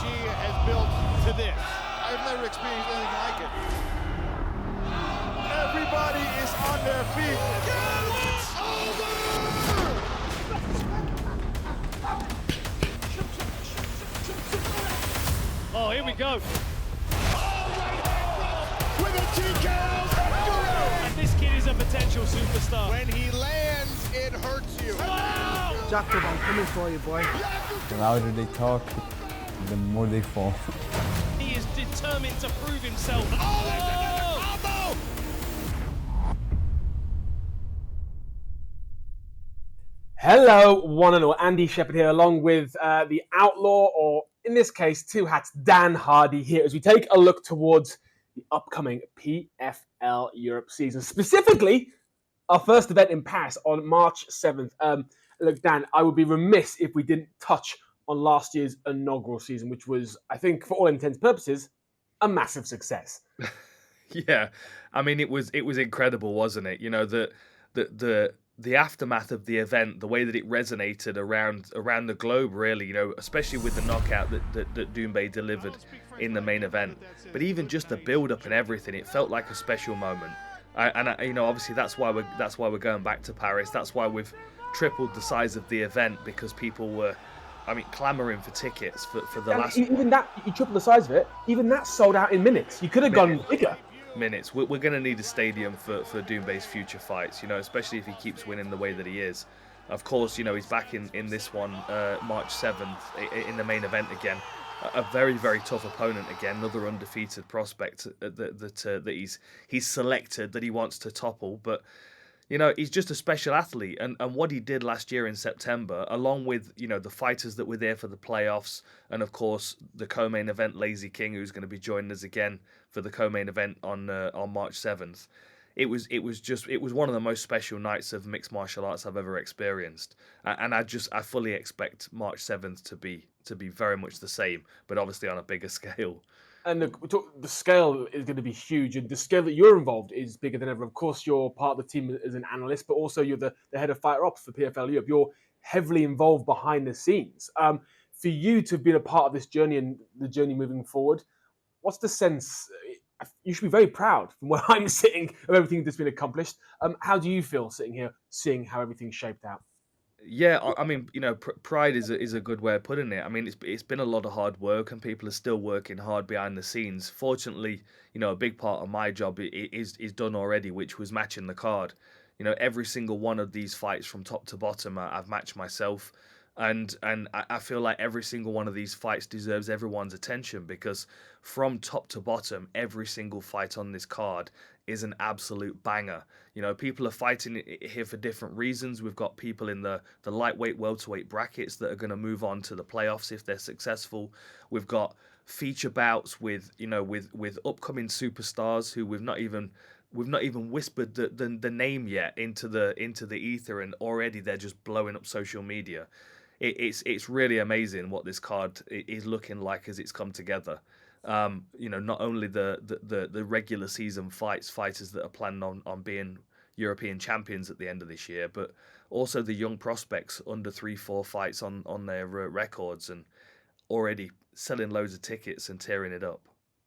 has built to this. I've never experienced anything like it. Everybody is on their feet. It's over! Oh, here we go. With a TKO victory! And this kid is a potential superstar. When he lands, it hurts you. Jacob, I'm coming for you, boy. The louder they talk, the more they fall. He is determined to prove himself. Oh, there's another combo! Hello, one and all. Andy Shepherd here, along with the Outlaw, or in this case, Two Hats, Dan Hardy here, as we take a look towards the upcoming PFL Europe season. Specifically, our first event in Paris on March 7th. Look, Dan, I would be remiss if we didn't touch on last year's inaugural season, which was, I think, for all intents and purposes, a massive success. Yeah, I mean, it was incredible, wasn't it? You know, the aftermath of the event, the way that it resonated around the globe, really, you know, especially with the knockout that Doumbé delivered in the main event. But even just the build-up and everything, it felt like a special moment. You know, obviously that's why we're going back to Paris. That's why we've tripled the size of the event, because people were, I mean, clamoring for tickets for the last. Even that, you triple the size of it. Even that sold out in minutes. You could have gone bigger. Minutes. We're going to need a stadium for Doumbé's future fights, you know, especially if he keeps winning the way that he is. Of course, you know, he's back in this one, March 7th, in the main event again. A very, very tough opponent again, another undefeated prospect that he's selected, that he wants to topple. But, you know, he's just a special athlete, and what he did last year in September, along with, you know, the fighters that were there for the playoffs, and of course the co-main event, Lazy King, who's going to be joining us again for the co-main event on March 7th. It was one of the most special nights of mixed martial arts I've ever experienced, and I fully expect March 7th to be very much the same, but obviously on a bigger scale. And the scale is going to be huge, and the scale that you're involved is bigger than ever. Of course, you're part of the team as an analyst, but also you're the head of fighter ops for PFL Europe. You're heavily involved behind the scenes. For you to have been a part of this journey and the journey moving forward, what's the sense? You should be very proud from where I'm sitting of everything that's been accomplished. How do you feel sitting here, seeing how everything's shaped out? Yeah, I mean, you know, pride is a good way of putting it. I mean, it's been a lot of hard work, and people are still working hard behind the scenes. Fortunately, you know, a big part of my job is done already, which was matching the card. You know, every single one of these fights from top to bottom, I've matched myself. And I feel like every single one of these fights deserves everyone's attention, because from top to bottom, every single fight on this card is an absolute banger. You know, people are fighting here for different reasons. We've got people in the lightweight, welterweight brackets that are going to move on to the playoffs if they're successful. We've got feature bouts with, you know, with upcoming superstars who we've not even whispered the name yet into the ether, and already they're just blowing up social media. It's really amazing what this card is looking like as it's come together. You know, not only the regular season fighters that are planning on being European champions at the end of this year, but also the young prospects under 3-4 fights on their records, and already selling loads of tickets and tearing it up.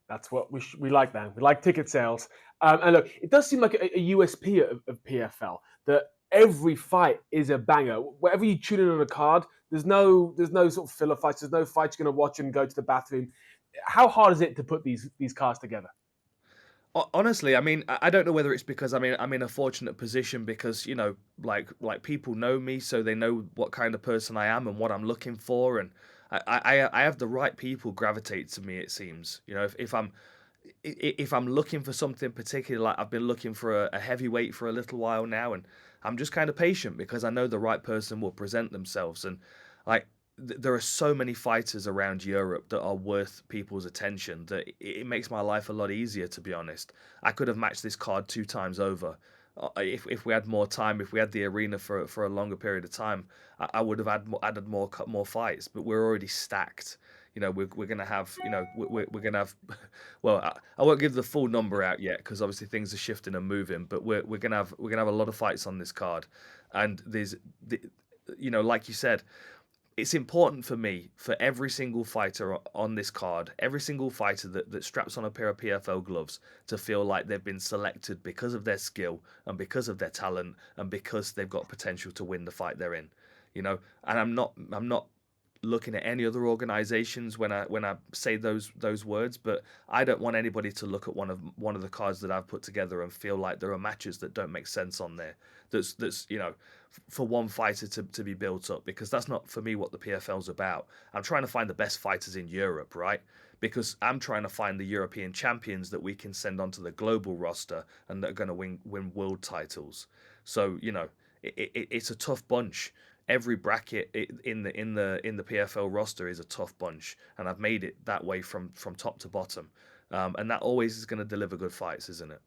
That's what we like, man. We like ticket sales. And look, it does seem like a USP of PFL that every fight is a banger. Wherever you tune in on a card, there's no sort of filler fights. There's no fights you're going to watch and go to the bathroom. How hard is it to put these cards together? Honestly, I mean, I don't know whether it's because I'm in a fortunate position, because, you know, like people know me, so they know what kind of person I am and what I'm looking for, and I have the right people gravitate to me, it seems. You know, if I'm looking for something particular, like I've been looking for a heavyweight for a little while now, and I'm just kind of patient because I know the right person will present themselves. And like, there are so many fighters around Europe that are worth people's attention that it makes my life a lot easier, to be honest. I could have matched this card 2 times over. If we had more time, if we had the arena for a longer period of time, I would have added more fights. But we're already stacked. You know, we're gonna have, you know, we're gonna have. Well, I won't give the full number out yet, because obviously things are shifting and moving. But we're gonna have a lot of fights on this card, and you know, like you said, it's important for me, for every single fighter on this card, every single fighter that straps on a pair of PFL gloves, to feel like they've been selected because of their skill and because of their talent and because they've got potential to win the fight they're in. And I'm not looking at any other organizations when I say those words, but I don't want anybody to look at one of the cards that I've put together and feel like there are matches that don't make sense on there. That's for one fighter to be built up, because that's not for me what the PFL's about. I'm trying to find the best fighters in Europe, right? Because I'm trying to find the European champions that we can send onto the global roster and that are going to win world titles. So it's a tough bunch. Every bracket in the PFL roster is a tough bunch, and I've made it that way from top to bottom, and that always is going to deliver good fights, isn't it?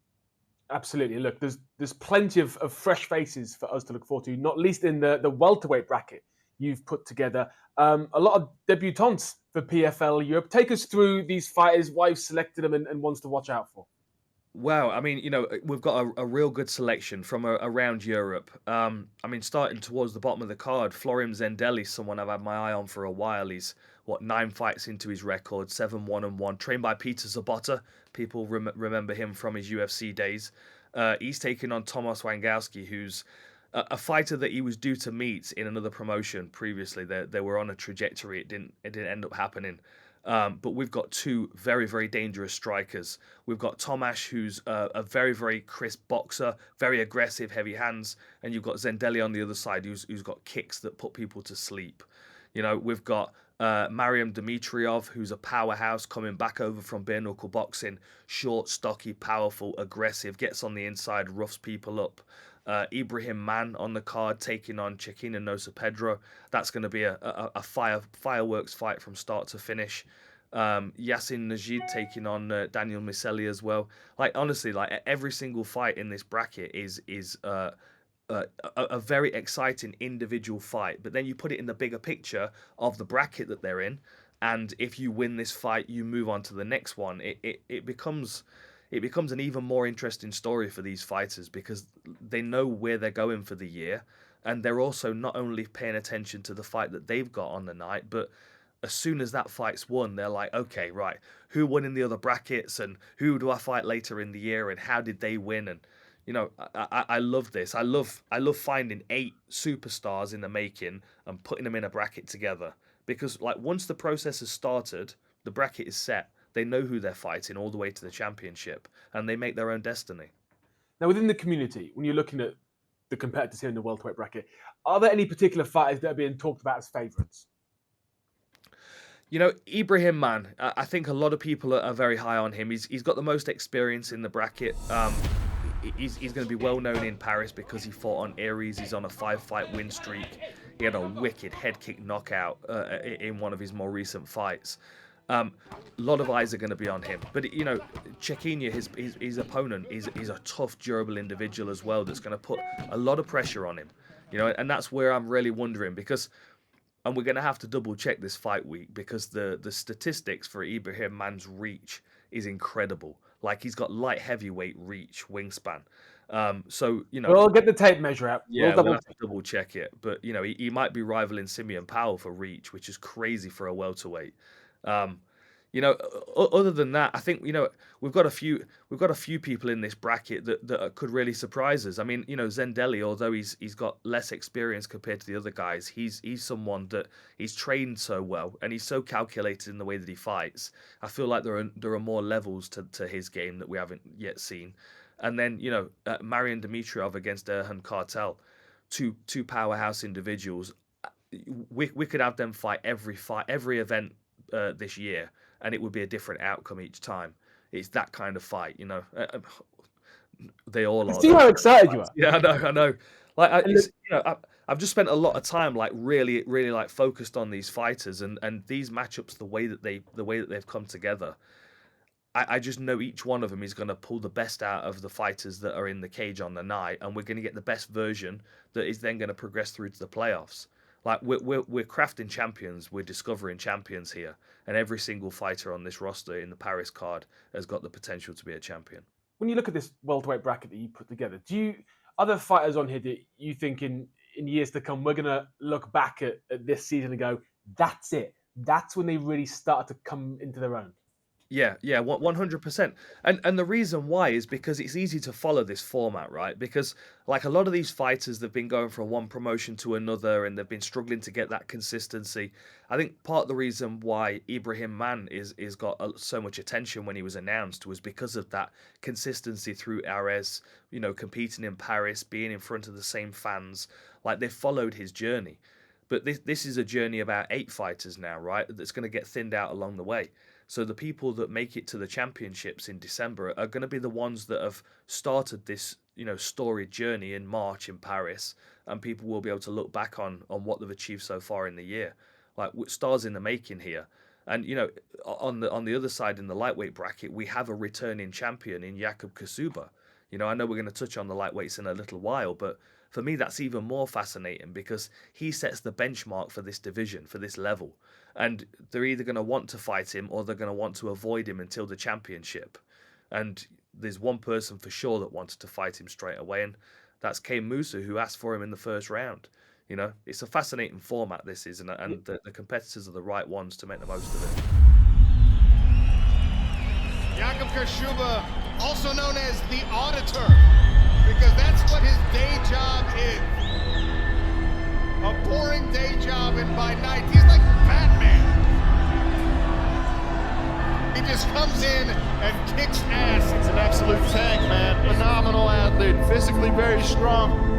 Absolutely. Look, there's plenty of fresh faces for us to look forward to, not least in the welterweight bracket you've put together. A lot of debutants for PFL Europe. Take us through these fighters, why you've selected them, and ones to watch out for. Wow, I mean, we've got a real good selection from around Europe. I mean, starting towards the bottom of the card, Florim Zendelli, someone I've had my eye on for a while. He's 9 fights into his record, 7-1-1, trained by Peter Zabota. People remember him from his UFC days. He's taking on Tomasz Wangowski, who's a fighter that he was due to meet in another promotion previously. They were on a trajectory. It didn't end up happening. But we've got two very, very dangerous strikers. We've got Tomasz, who's a very, very crisp boxer, very aggressive, heavy hands. And you've got Zendelli on the other side, who's got kicks that put people to sleep. We've got Mariam Dimitriov, who's a powerhouse coming back over from bare knuckle boxing. Short, stocky, powerful, aggressive, gets on the inside, roughs people up. Ibrahim Man on the card taking on Cecchina Nosa Pedro. That's going to be a fireworks fight from start to finish. Yassin Najid taking on Daniel Miseli as well. Honestly, every single fight in this bracket is a very exciting individual fight. But then you put it in the bigger picture of the bracket that they're in, and if you win this fight, you move on to the next one. It becomes an even more interesting story for these fighters, because they know where they're going for the year, and they're also not only paying attention to the fight that they've got on the night, but as soon as that fight's won, they're like, okay, right, who won in the other brackets, and who do I fight later in the year, and how did they win? And I love this. I love finding 8 superstars in the making and putting them in a bracket together, because once the process has started, the bracket is set. They know who they're fighting all the way to the championship, and they make their own destiny. Now, within the community, when you're looking at the competitors here in the welterweight bracket, are there any particular fighters that are being talked about as favourites? Ibrahim Man, I think a lot of people are very high on him. He's got the most experience in the bracket. He's going to be well known in Paris because he fought on Aries. He's on a 5-fight win streak. He had a wicked head kick knockout in one of his more recent fights. A lot of eyes are going to be on him, but Cecchina, his opponent, is a tough, durable individual as well. That's going to put a lot of pressure on him, and that's where I'm really wondering, because, and we're going to have to double check this fight week, because the statistics for Ibrahim Man's reach is incredible. He's got light heavyweight reach, wingspan. We'll get the tape measure out. Yeah, we'll have to double check it, but he might be rivaling Simeon Powell for reach, which is crazy for a welterweight. Other than that, I think we've got a few people in this bracket that could really surprise us. I mean, Zendelli, although he's got less experience compared to the other guys, he's someone that he's trained so well, and he's so calculated in the way that he fights. I feel like there are more levels to his game that we haven't yet seen. And then Mariam Dimitriov against 𝗟𝗏𝗢𝗄 Cartel, two powerhouse individuals. We could have them fight every event this year, and it would be a different outcome each time. It's that kind of fight, They all are. See how excited you are. Yeah, I know. I've just spent a lot of time really focused on these fighters and these matchups, the way that they've come together. I just know each one of them is going to pull the best out of the fighters that are in the cage on the night, and we're going to get the best version that is then going to progress through to the playoffs. We're crafting champions, we're discovering champions here, and every single fighter on this roster in the Paris card has got the potential to be a champion. When you look at this welterweight bracket that you put together, are there fighters on here that you think in in years to come, we're going to look back at this season and go, that's it. That's when they really started to come into their own. Yeah, 100%. And the reason why is because it's easy to follow this format, right? Because like a lot of these fighters, they've been going from one promotion to another and they've been struggling to get that consistency. I think part of the reason why Ibrahim Man is got so much attention when he was announced was because of that consistency through Ares, competing in Paris, being in front of the same fans. Like they followed his journey. But this is a journey about 8 fighters now, right? That's going to get thinned out along the way. So the people that make it to the championships in December are going to be the ones that have started this, storied journey in March in Paris, and people will be able to look back on what they've achieved so far in the year, like stars in the making here. And on the other side in the lightweight bracket, we have a returning champion in 𝗟𝗑𝗅𝗣𝗑. I know we're going to touch on the lightweights in a little while, but for me that's even more fascinating because he sets the benchmark for this division, for this level. And they're either going to want to fight him or they're going to want to avoid him until the championship. And there's one person for sure that wanted to fight him straight away, and that's 𝗘𝗨𝗥𝗢𝗣𝗑, who asked for him in the first round. It's a fascinating format, this is, and the competitors are the right ones to make the most of it. 𝗟𝗑𝗅𝗣𝗑, also known as the Auditor, because that's what his day job is. A boring day job, and by night he's like Batman. He just comes in and kicks ass. He's an absolute tank, man. Phenomenal athlete, physically very strong.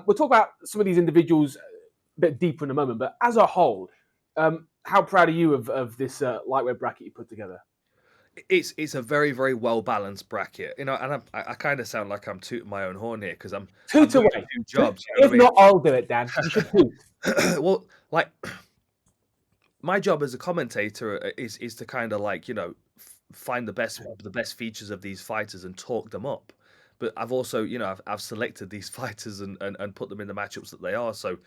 We'll talk about some of these individuals a bit deeper in a moment, but as a whole, how proud are you of this lightweight bracket you put together? It's a very, very well balanced bracket, and I kind of sound like I'm tooting my own horn here because I'm Toot away. Two jobs. If not, I'll do it, Dan. You should toot. Well, like my job as a commentator is to kind of find the best features of these fighters and talk them up. But I've also, I've selected these fighters and put them in the matchups that they are. So,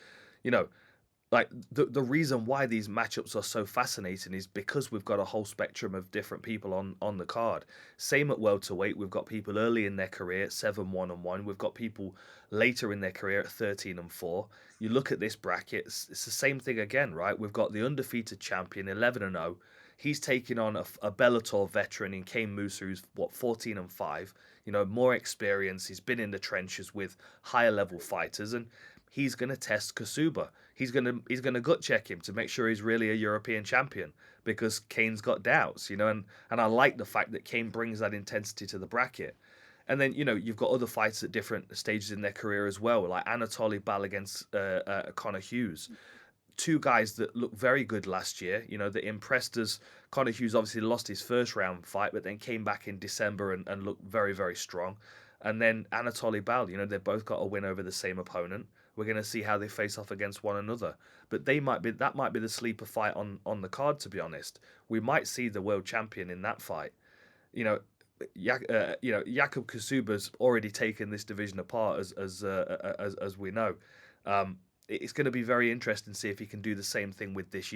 like the reason why these matchups are so fascinating is because we've got a whole spectrum of different people on the card. Same at welterweight, we've got people early in their career at 7-1-1. We've got people later in their career at 13-4. You look at this bracket, it's the same thing again, right? We've got the undefeated champion, 11-0. He's taking on a Bellator veteran in 𝗘𝗨𝗥𝗢𝗣𝗑, who's 14-5. More experience. He's been in the trenches with higher level fighters, and he's going to test Kasouba. He's going to gut check him to make sure he's really a European champion, because Kane's got doubts, and I like the fact that Kane brings that intensity to the bracket. And then, you've got other fighters at different stages in their career as well, like Anatoly Bal against Conor Hughes. 2 guys that looked very good last year, that impressed us. Conor Hughes obviously lost his first round fight, but then came back in December and looked very, very strong. And then Anatoly Bal, they've both got a win over the same opponent. We're going to see how they face off against one another. But that might be the sleeper fight on the card, to be honest. We might see the world champion in that fight. 𝗟𝗑𝗅𝗣𝗑's already taken this division apart, as we know. It's going to be very interesting to see if he can do the same thing with this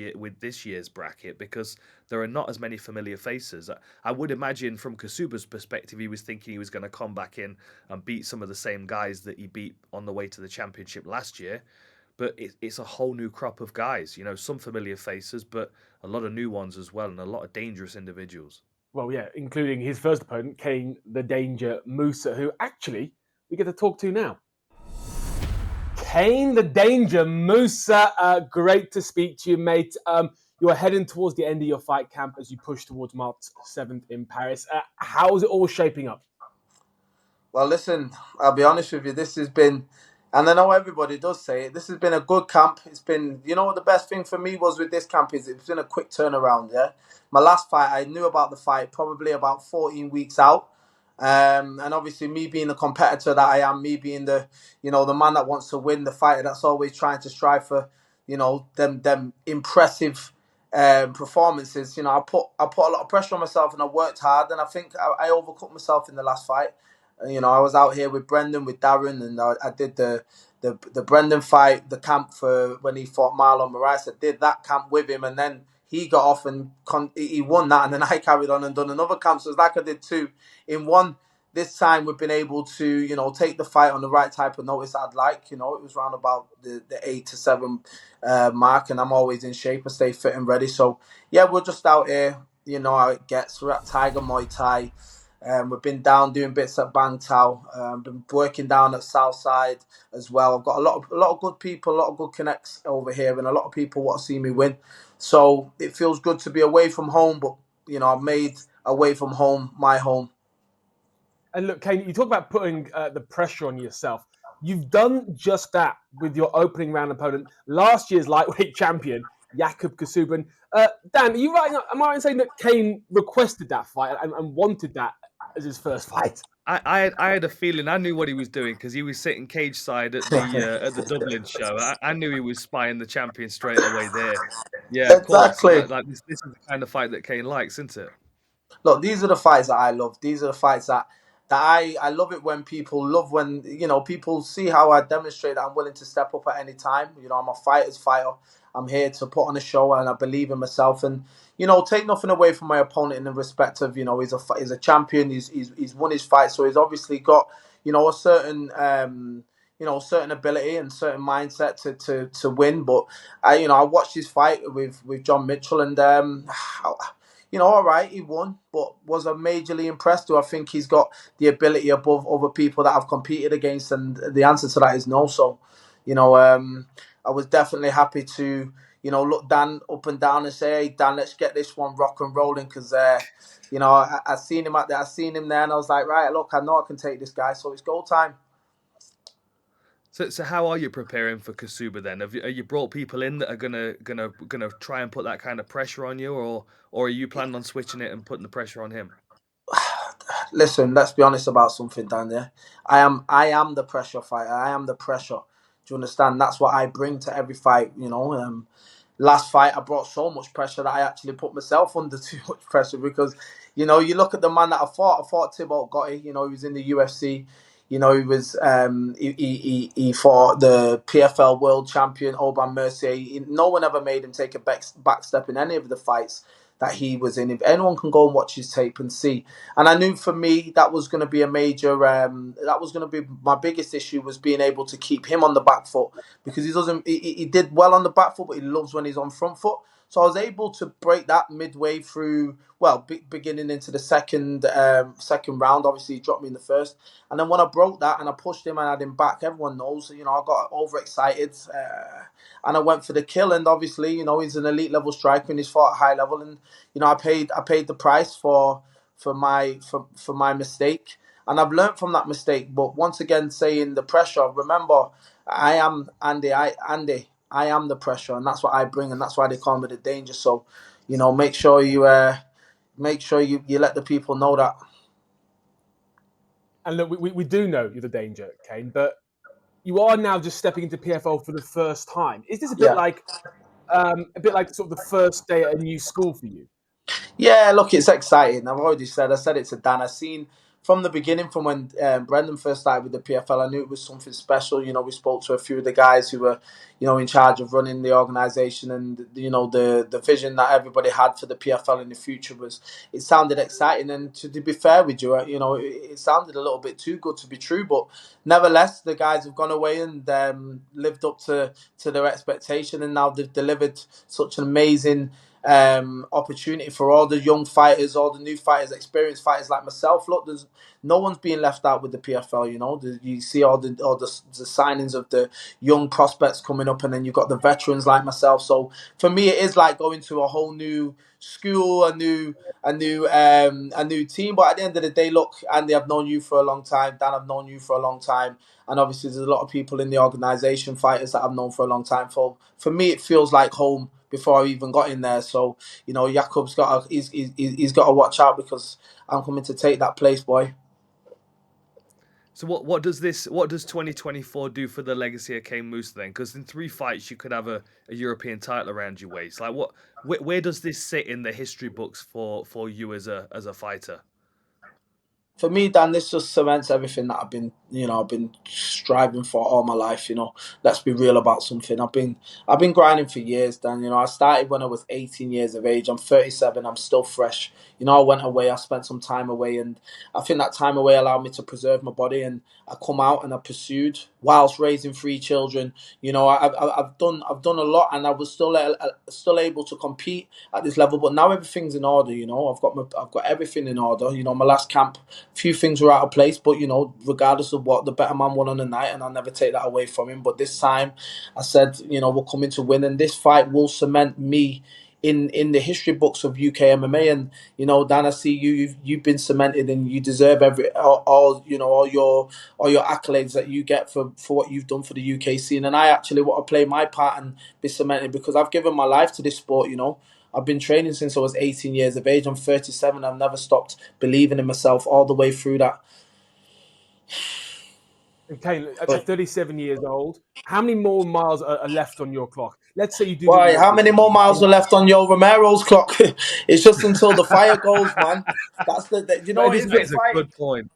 year's bracket, because there are not as many familiar faces. I would imagine from Kasouba's perspective, he was thinking he was going to come back in and beat some of the same guys that he beat on the way to the championship last year. But it's a whole new crop of guys, some familiar faces, but a lot of new ones as well, and a lot of dangerous individuals. Well, yeah, including his first opponent, Kane the Danger Musa, who actually we get to talk to now. Kane the Danger Musa, great to speak to you, mate. You're heading towards the end of your fight camp as you push towards March 7th in Paris. How is it all shaping up? Well, listen, I'll be honest with you. This has been, and I know everybody does say it, this has been a good camp. It's been, what the best thing for me was with this camp is it's been a quick turnaround, yeah? My last fight, I knew about the fight probably about 14 weeks out. And obviously me being the competitor that I am, me being the, the man that wants to win, the fighter that's always trying to strive for, them impressive performances, you know, I put a lot of pressure on myself and I worked hard, and I think I overcut myself in the last fight. You know, I was out here with Brendan, with Darren, and I did the Brendan fight, the camp for when he fought Marlon Moraes. I did that camp with him, and then he got off and he won that, and then I carried on and done another camp. So it's like I did two in one. This time we've been able to, you know, take the fight on the right type of notice I'd like. You know, it was around about the 8 to 7 mark, and I'm always in shape and stay fit and ready. So, yeah, we're just out here. You know how it gets. We're at Tiger Muay Thai. We've been down doing bits at Bang Tao. Been working down at Southside as well. I've got a lot of good people, a lot of good connects over here, and a lot of people want to see me win. So it feels good to be away from home, but, you know, I've made away from home my home. And look, Kane, you talk about putting the pressure on yourself. You've done just that with your opening round opponent, last year's lightweight champion, 𝗟𝗘𝗥𝗢𝗣𝗘. Dan, are you right? Am I right in saying that Kane requested that fight and wanted that as his first fight? I had a feeling. I knew what he was doing because he was sitting cage side at the Dublin show. I knew he was spying the champion straight away there. Yeah, of course. Exactly. Like this is the kind of fight that Kane likes, isn't it? Look, these are the fights that I love. These are the fights that I love it when people love when, you know, people see how I demonstrate that I'm willing to step up at any time. You know, I'm a fighter's fighter. I'm here to put on a show, and I believe in myself. And, you know, take nothing away from my opponent in the respect of, you know, he's a champion. He's won his fight, so he's obviously got, you know, a certain certain ability and certain mindset to win. But I watched his fight with John Mitchell, and you know, all right, he won, but was I majorly impressed? Do I think he's got the ability above other people that I've competed against? And the answer to that is no. So, you know, I was definitely happy to, you know, look Dan up and down and say, hey, Dan, let's get this one rock and rolling, because, you know, I seen him out there, I seen him there, and I was like, right, look, I know I can take this guy, so it's go time. So how are you preparing for Ksouba then? Have you brought people in that are gonna try and put that kind of pressure on you, or are you planning on switching it and putting the pressure on him? Listen, let's be honest about something, Dan. Yeah, I am the pressure fighter. I am the pressure. Do you understand? That's what I bring to every fight. You know, last fight I brought so much pressure that I actually put myself under too much pressure, because, you know, you look at the man that I fought 𝗘𝗨𝗥𝗢𝗣𝗘. You know, he was in the UFC. You know, he was he fought the PFL World Champion Oban Mercier. No one ever made him take a back step in any of the fights that he was in. If anyone can go and watch his tape and see. And I knew for me that was going to be a major, that was going to be my biggest issue, was being able to keep him on the back foot, because he did well on the back foot, but he loves when he's on front foot. So I was able to break that midway through, well, beginning into the second round. Obviously, he dropped me in the first. And then when I broke that and I pushed him and had him back, everyone knows, you know, I got overexcited and I went for the kill. And obviously, you know, he's an elite level striker and he's fought at high level. And, you know, I paid the price for my mistake. And I've learned from that mistake. But once again, saying the pressure, remember, I am Andy. I am the pressure, and that's what I bring, and that's why they call me the danger. So, you know, make sure you let the people know that. And look, we do know you're the danger, Kane, but you are now just stepping into PFL for the first time. Is this a bit like sort of the first day at a new school for you? Yeah, look, it's exciting. I said it to Dan. I've seen from the beginning, from when Brendan first started with the PFL, I knew it was something special. You know, we spoke to a few of the guys who were, you know, in charge of running the organisation, and, you know, the vision that everybody had for the PFL in the future it sounded exciting. And to be fair with you, you know, it sounded a little bit too good to be true. But nevertheless, the guys have gone away and lived up to their expectation, and now they've delivered such an amazing opportunity for all the young fighters, all the new fighters, experienced fighters like myself. Look, there's no one's being left out with the PFL. You know, you see all the signings of the young prospects coming up, and then you've got the veterans like myself. So for me, it is like going to a whole new school, a new team. But at the end of the day, look, Andy, I've known you for a long time. Dan, I've known you for a long time. And obviously, there's a lot of people in the organisation, fighters that I've known for a long time. For me, it feels like home before I even got in there. So, you know, Jakub's he's got to watch out, because I'm coming to take that place, boy. So what does 2024 do for the legacy of 𝗘𝗨𝗥𝗢𝗣𝗡 then? Because in 3 fights you could have a European title around your waist. Like where does this sit in the history books for you as a fighter? For me, Dan, this just cements everything that I've been striving for all my life. Let's be real about something. I've been grinding for years, Dan. I started when I was 18 years of age. I'm 37. I'm still fresh. I went away. I spent some time away, and I think that time away allowed me to preserve my body. And I come out and I pursued whilst raising 3 children. I've done a lot, and I was still able to compete at this level. But now everything's in order. I've got everything in order. My last camp, few things were out of place, but regardless of what, the better man won on the night, and I'll never take that away from him. But this time, I said, we're coming to win, and this fight will cement me in the history books of UK MMA. And Dan, I see you've been cemented, and you deserve all your accolades that you get for what you've done for the UK scene. And I actually want to play my part and be cemented, because I've given my life to this sport. I've been training since I was 18 years of age. I'm 37. I've never stopped believing in myself all the way through that. Okay, at 37 years old, how many more miles are left on your clock? Let's say you do. Why? How many more miles are left on Joe Romero's clock? It's just until the fire goes, man. That's It's a good point.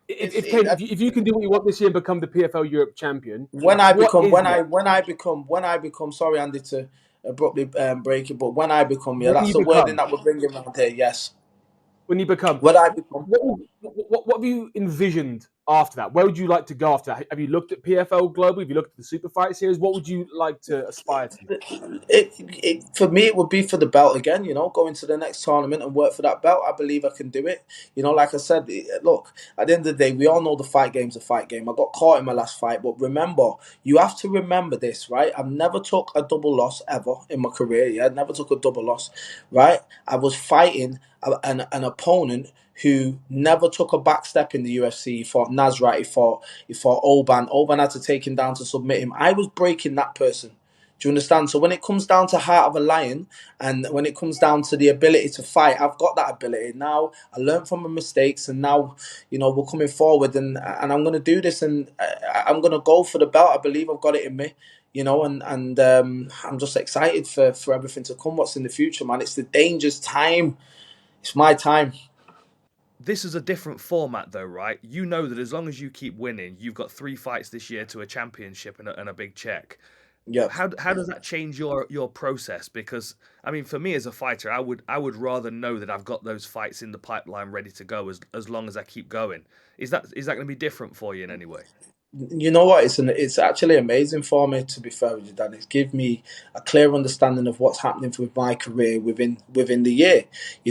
If you can do what you want this year and become the PFL Europe champion, when I become, sorry, Andy, to abruptly break it, but when I become, that's the wording that we're bringing around here. Yes. When you become, when I become, what have you envisioned after that? Where would you like to go after that? Have you looked at PFL Global? Have you looked at the Super Fight Series? What would you like to aspire to? For me, it would be for the belt again. Going to the next tournament and work for that belt. I believe I can do it. Like I said, look, at the end of the day, we all know the fight game's a fight game. I got caught in my last fight, but remember, you have to remember this, right? I've never took a double loss ever in my career. Yeah, I never took a double loss, right? I was fighting an opponent who never took a back step in the UFC. He fought Nasrat, he fought Oban. Oban had to take him down to submit him. I was breaking that person. Do you understand? So when it comes down to heart of a lion, and when it comes down to the ability to fight, I've got that ability. Now I learned from my mistakes, and now, we're coming forward, and I'm going to do this, and I'm going to go for the belt. I believe I've got it in me. And I'm just excited for everything to come, what's in the future, man. It's the dangerous time. It's my time. This is a different format, though, right? You know that as long as you keep winning, you've got 3 fights this year to a championship and a big check. Yeah. How does that change your process? Because I mean, for me as a fighter, I would rather know that I've got those fights in the pipeline ready to go as long as I keep going. Is that going to be different for you in any way? You know what? It's actually amazing for me, to be fair with you, Dan. It's given me a clear understanding of what's happening with my career within the year.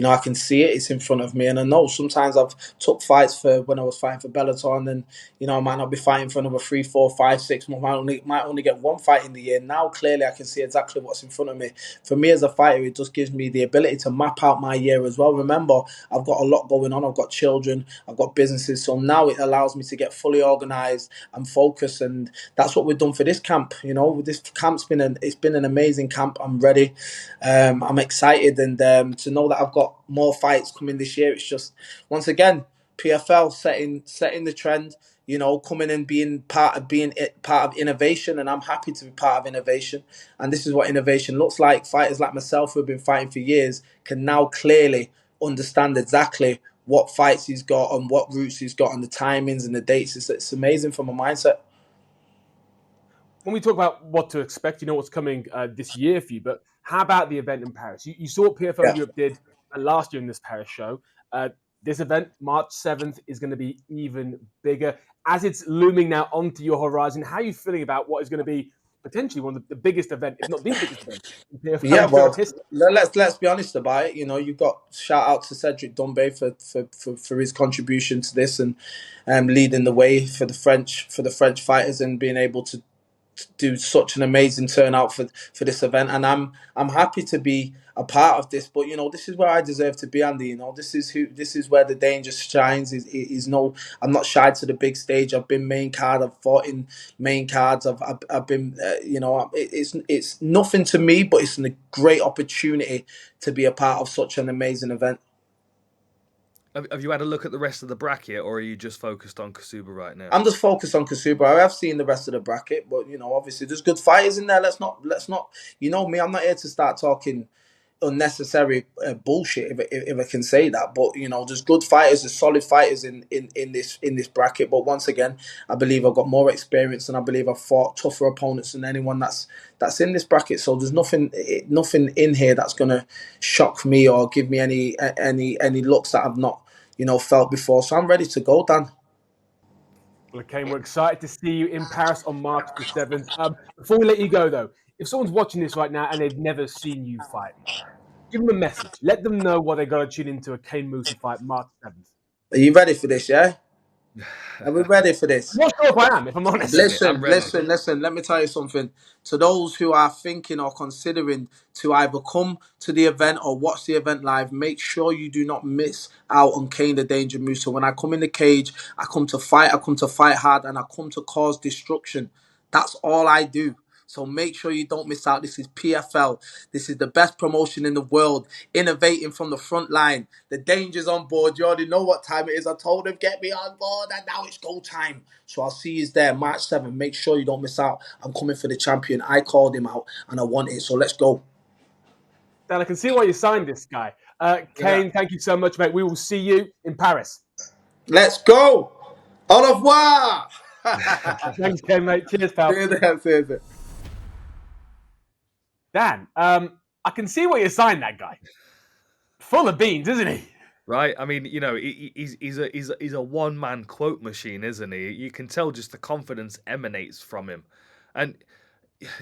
I can see it. It's in front of me, and I know sometimes I've took fights for when I was fighting for Bellator, and then I might not be fighting for another 3, 4, 5, 6 months. Might only get 1 fight in the year. Now clearly I can see exactly what's in front of me. For me as a fighter, it just gives me the ability to map out my year as well. Remember, I've got a lot going on. I've got children. I've got businesses. So now it allows me to get fully organised and focus, and that's what we've done for this camp. This camp's been an amazing camp. I'm ready. I'm excited, and to know that I've got more fights coming this year. It's just, once again, PFL setting the trend. Coming and being part of innovation, and I'm happy to be part of innovation. And this is what innovation looks like. Fighters like myself who have been fighting for years can now clearly understand exactly what fights he's got and what routes he's got and the timings and the dates. It's amazing from a mindset. When we talk about what to expect, what's coming this year for you, but how about the event in Paris? You saw what PFL Europe did last year in this Paris show. This event, March 7th, is going to be even bigger. As it's looming now onto your horizon, how are you feeling about what is going to be potentially one of the biggest event, if not the biggest event in PFL Europe history? Let's be honest about it. You've got shout out to Cedric Doumbe for his contribution to this, and leading the way for the French fighters, and being able to do such an amazing turnout for this event. And I'm happy to be a part of this, but this is where I deserve to be, Andy. This is where the danger shines. I'm not shy to the big stage. I've been main card. I've fought in main cards. I've been it's nothing to me, but it's a great opportunity to be a part of such an amazing event. Have you had a look at the rest of the bracket, or are you just focused on 𝗘𝗦𝗢𝗣 right now? I'm just focused on 𝗘𝗦𝗢𝗣. I have seen the rest of the bracket, but obviously there's good fighters in there. Let's not. You know me, I'm not here to start talking unnecessary bullshit if I can say that. But there's good fighters, there's solid fighters in this bracket. But once again, I believe I've got more experience, and I believe I've fought tougher opponents than anyone that's in this bracket. So there's nothing in here that's gonna shock me or give me any looks that I've not felt before. So I'm ready to go, Dan. Well, okay, we're excited to see you in Paris on March the 7th. Before we let you go, though, if someone's watching this right now and they've never seen you fight, give them a message. Let them know what they got to tune into a 𝗘𝗦𝗢𝗣 fight March 7th. Are you ready for this, yeah? Are we ready for this? I'm not sure if I am, if I'm honest. Listen. Let me tell you something. To those who are thinking or considering to either come to the event or watch the event live, make sure you do not miss out on 𝗘𝗦𝗔𝗚𝗏𝗘. When I come in the cage, I come to fight hard, and I come to cause destruction. That's all I do. So make sure you don't miss out. This is PFL. This is the best promotion in the world. Innovating from the front line. The danger's on board. You already know what time it is. I told them, get me on board, and now it's go time. So I'll see you there, March 7th. Make sure you don't miss out. I'm coming for the champion. I called him out, and I want it. So let's go. Dan, I can see why you signed this guy. Kane, Thank you so much, mate. We will see you in Paris. Let's go. Au revoir. Thanks, Kane, mate. Cheers, pal. See you there. Dan, I can see why you signed that guy. Full of beans, isn't he? Right? I mean, he's a one-man quote machine, isn't he? You can tell just the confidence emanates from him, and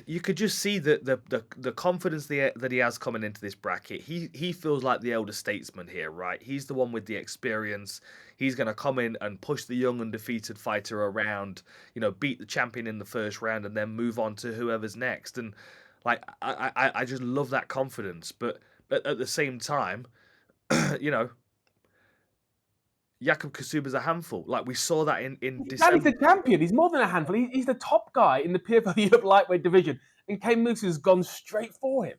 you could just see the confidence that he has coming into this bracket. He feels like the elder statesman here, right? He's the one with the experience. He's going to come in and push the young undefeated fighter around, beat the champion in the first round, and then move on to whoever's next. And like I just love that confidence, but at the same time, 𝗘𝗦𝗢𝗣𝗑𝗏 is a handful. Like we saw that in December. He's the champion. He's more than a handful. He's the top guy in the PFL Europe lightweight division, and 𝗘𝗦𝗢𝗣 has gone straight for him.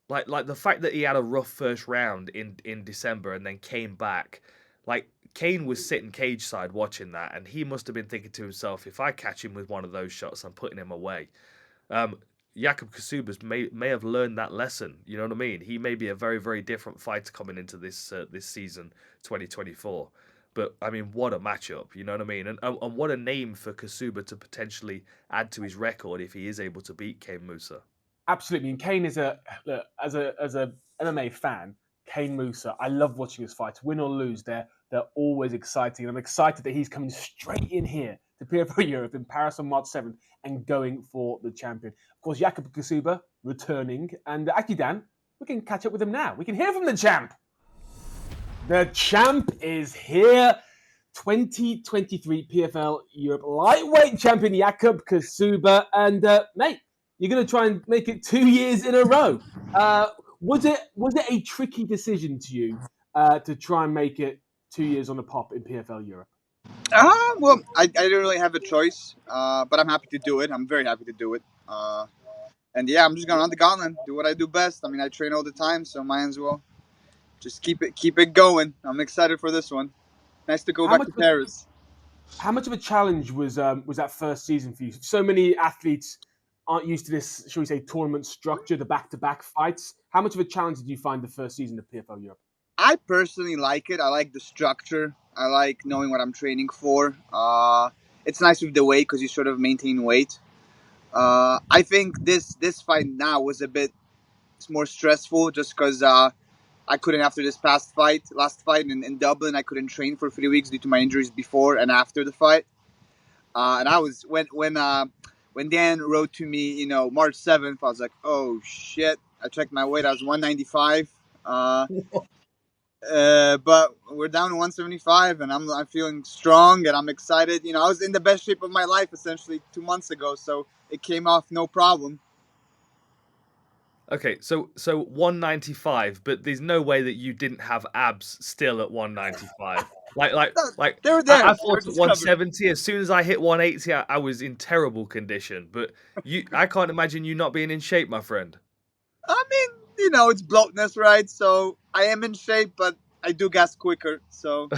Like the fact that he had a rough first round in December and then came back. Like Kane was sitting cage side watching that, and he must have been thinking to himself, if I catch him with one of those shots, I'm putting him away. 𝗘𝗦𝗢𝗣 may have learned that lesson. You know what I mean? He may be a very, very different fighter coming into this season, 2024. But I mean, what a matchup! You know what I mean? And what a name for 𝗘𝗦𝗢𝗣 to potentially add to his record if he is able to beat 𝗘𝗦𝗢𝗣. Absolutely. And Kane is as a MMA fan, 𝗘𝗦𝗢𝗣, I love watching his fights. Win or lose, they're always exciting. And I'm excited that he's coming straight in here to PFL Europe in Paris on March 7th and going for the champion. Of course, 𝗘𝗦𝗢𝗣 returning. And actually, Dan, we can catch up with him now. We can hear from the champ. The champ is here. 2023 PFL Europe lightweight champion 𝗘𝗦𝗢𝗣. And mate, you're going to try and make it 2 years in a row. Was it a tricky decision to you to try and make it 2 years on the pop in PFL Europe? Well, I didn't really have a choice, but I'm happy to do it. I'm very happy to do it. And yeah, I'm just going to run the gauntlet, do what I do best. I mean, I train all the time, so might as well just keep it going. I'm excited for this one. Nice to go back to Paris. How much of a challenge was that first season for you? So many athletes aren't used to this, shall we say, tournament structure, the back-to-back fights. How much of a challenge did you find the first season of PFL Europe? I personally like it. I like the structure. I like knowing what I'm training for. It's nice with the weight because you sort of maintain weight. I think this fight now was a bit more stressful just because I couldn't, after this last fight in Dublin, I couldn't train for 3 weeks due to my injuries before and after the fight. And I was when Dan wrote to me, March 7th, I was like, oh shit. I checked my weight. I was 195. But we're down to 175, and I'm feeling strong, and I'm excited. I was in the best shape of my life essentially 2 months ago, so it came off no problem. Okay, so 195, but there's no way that you didn't have abs still at 195. Like they were there. I thought at 170. As soon as I hit 180, I was in terrible condition. But I can't imagine you not being in shape, my friend. I mean, it's bloatness, right? So I am in shape, but I do gas quicker. So,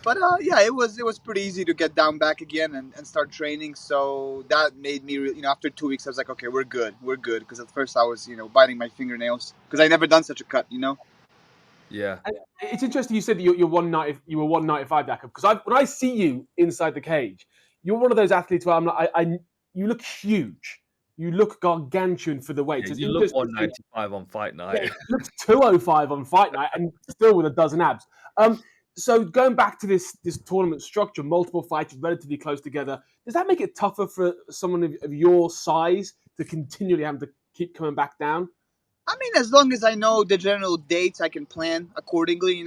but yeah, it was pretty easy to get down back again and start training. So that made me, after 2 weeks, I was like, okay, we're good, because at first I was, biting my fingernails because I never done such a cut. Yeah. And it's interesting you said that you were 195, Jakob, because when I see you inside the cage, you're one of those athletes where I'm like, you look huge. You look gargantuan for the weight. Yeah, It's you look interesting to see- 195 on fight night. Yeah, he looks 205 on fight night and still with a dozen abs. So going back to this tournament structure, multiple fights relatively close together, does that make it tougher for someone of your size to continually have to keep coming back down? I mean, as long as I know the general dates, I can plan accordingly.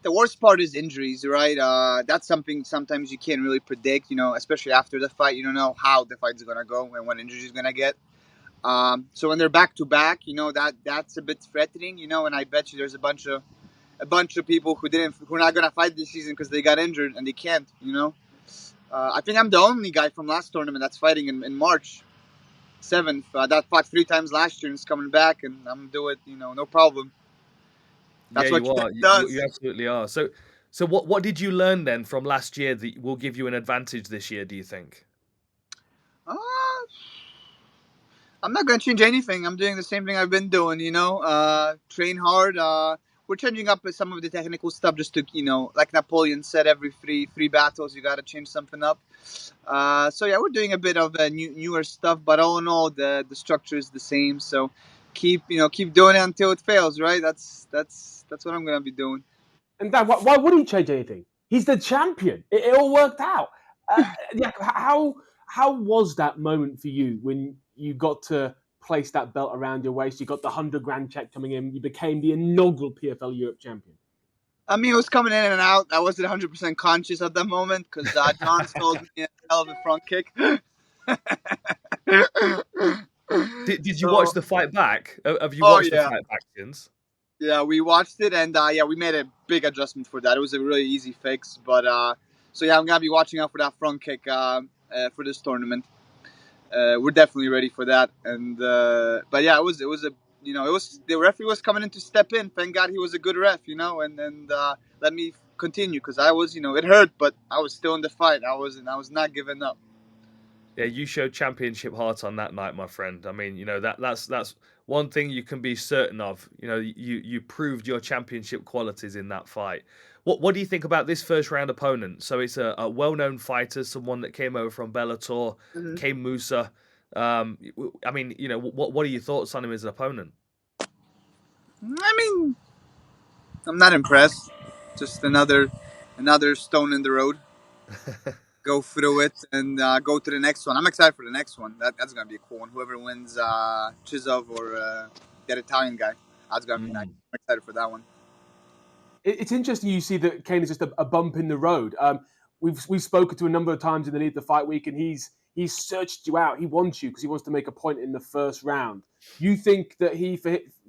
The worst part is injuries, right? That's something sometimes you can't really predict. Especially after the fight, you don't know how the fight's gonna go and what injuries you're gonna get. So when they're back to back, that's a bit threatening. And I bet you there's a bunch of people who are not gonna fight this season because they got injured and they can't. I think I'm the only guy from last tournament that's fighting in March 7th. That fought 3 times last year and is coming back, and I'm doing it. No problem. That's yeah, what you are. does. You absolutely are. So what did you learn then from last year that will give you an advantage this year? Do you think? I'm not gonna change anything. I'm doing the same thing I've been doing. Train hard. We're changing up some of the technical stuff just to, like Napoleon said, every three battles you got to change something up. So yeah, we're doing a bit of newer stuff, but all in all, the structure is the same. So keep doing it until it fails, right? That's what I'm gonna be doing. And Dan, why would he change anything? He's the champion. It all worked out. Yeah, how was that moment for you when you got to place that belt around your waist? You got the 100 grand check coming in. You became the inaugural PFL Europe champion. I mean, it was coming in and out. I wasn't 100% conscious at that moment because John stole me a hell of a front kick. Did you watch the fight back? Have you watched the fight back since? Yeah, we watched it, and we made a big adjustment for that. It was a really easy fix, but so yeah, I'm gonna be watching out for that front kick for this tournament. We're definitely ready for that, and but yeah, it was the referee was coming in to step in. Thank God he was a good ref, and let me continue because I was, it hurt, but I was still in the fight. I was not giving up. Yeah, you showed championship heart on that night, my friend. I mean, that's one thing you can be certain of. You proved your championship qualities in that fight. What do you think about this first round opponent? So it's a well-known fighter, someone that came over from Bellator, Kane Musa. I mean, what are your thoughts on him as an opponent? I mean, I'm not impressed. Just another stone in the road. Go through it and go to the next one. I'm excited for the next one. That's gonna be a cool one. Whoever wins, 𝗘𝗨𝗥𝗢𝗣 or that Italian guy, that's gonna be nice. I'm excited for that one. It's interesting you see that Kane is just a bump in the road. We've spoken to a number of times in the lead of the fight week, and he's searched you out. He wants you because he wants to make a point in the first round. You think that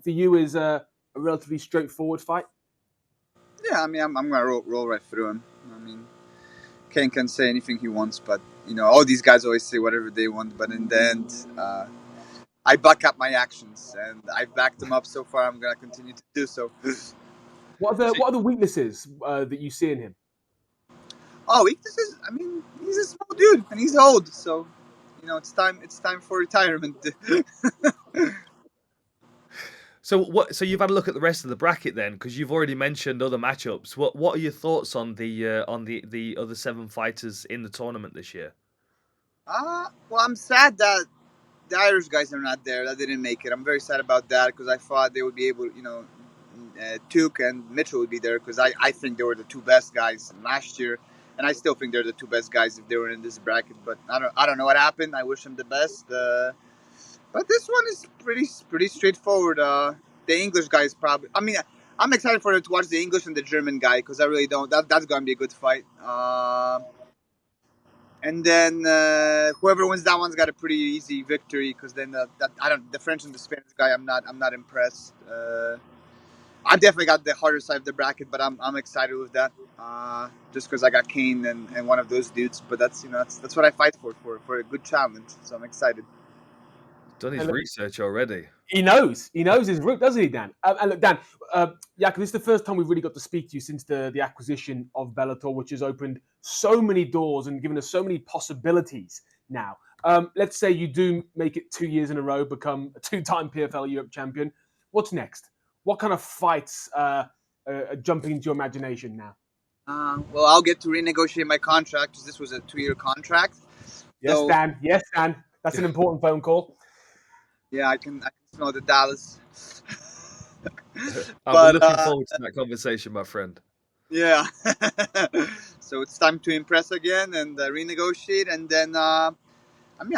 for you is a relatively straightforward fight? Yeah, I mean, I'm gonna roll right through him. I mean, Kane can say anything he wants, but all these guys always say whatever they want. But in the end, I back up my actions, and I've backed them up so far. I'm gonna continue to do so. What are the weaknesses that you see in him? Oh, weaknesses. I mean, he's a small dude and he's old, so it's time for retirement. So you've had a look at the rest of the bracket then, because you've already mentioned other matchups. What are your thoughts on the other 7 fighters in the tournament this year? Well, I'm sad that the Irish guys are not there. That didn't make it. I'm very sad about that because I thought they would be able, 𝗘𝗨𝗥𝗢𝗣 and Mitchell would be there because I think they were the 2 best guys last year, and I still think they're the 2 best guys if they were in this bracket. But I don't know what happened. I wish them the best. But this one is pretty straightforward. The English guy is probably. I mean, I'm excited for it to watch the English and the German guy because I really don't. That's gonna be a good fight. And then whoever wins that one's got a pretty easy victory because then the French and the Spanish guy I'm not impressed. I definitely got the harder side of the bracket, but I'm excited with that just because I got Kane and one of those dudes. But that's what I fight for a good challenge. So I'm excited. Done his And look, research already. he knows his route, doesn't he, Dan? And look, Dan, Jakob, this is the first time we've really got to speak to you since the acquisition of Bellator, which has opened so many doors and given us so many possibilities now. Let's say you do make it 2 years in a row, become a 2-time PFL Europe champion. What's next? What kind of fights are jumping into your imagination now? Well, I'll get to renegotiate my contract because this was a 2-year contract. Yes, So, Dan. Yes, Dan. That's an important phone call. yeah, I can smell the Dallas. I'm looking forward to that conversation, my friend. Yeah. So it's time to impress again and renegotiate, and then I'm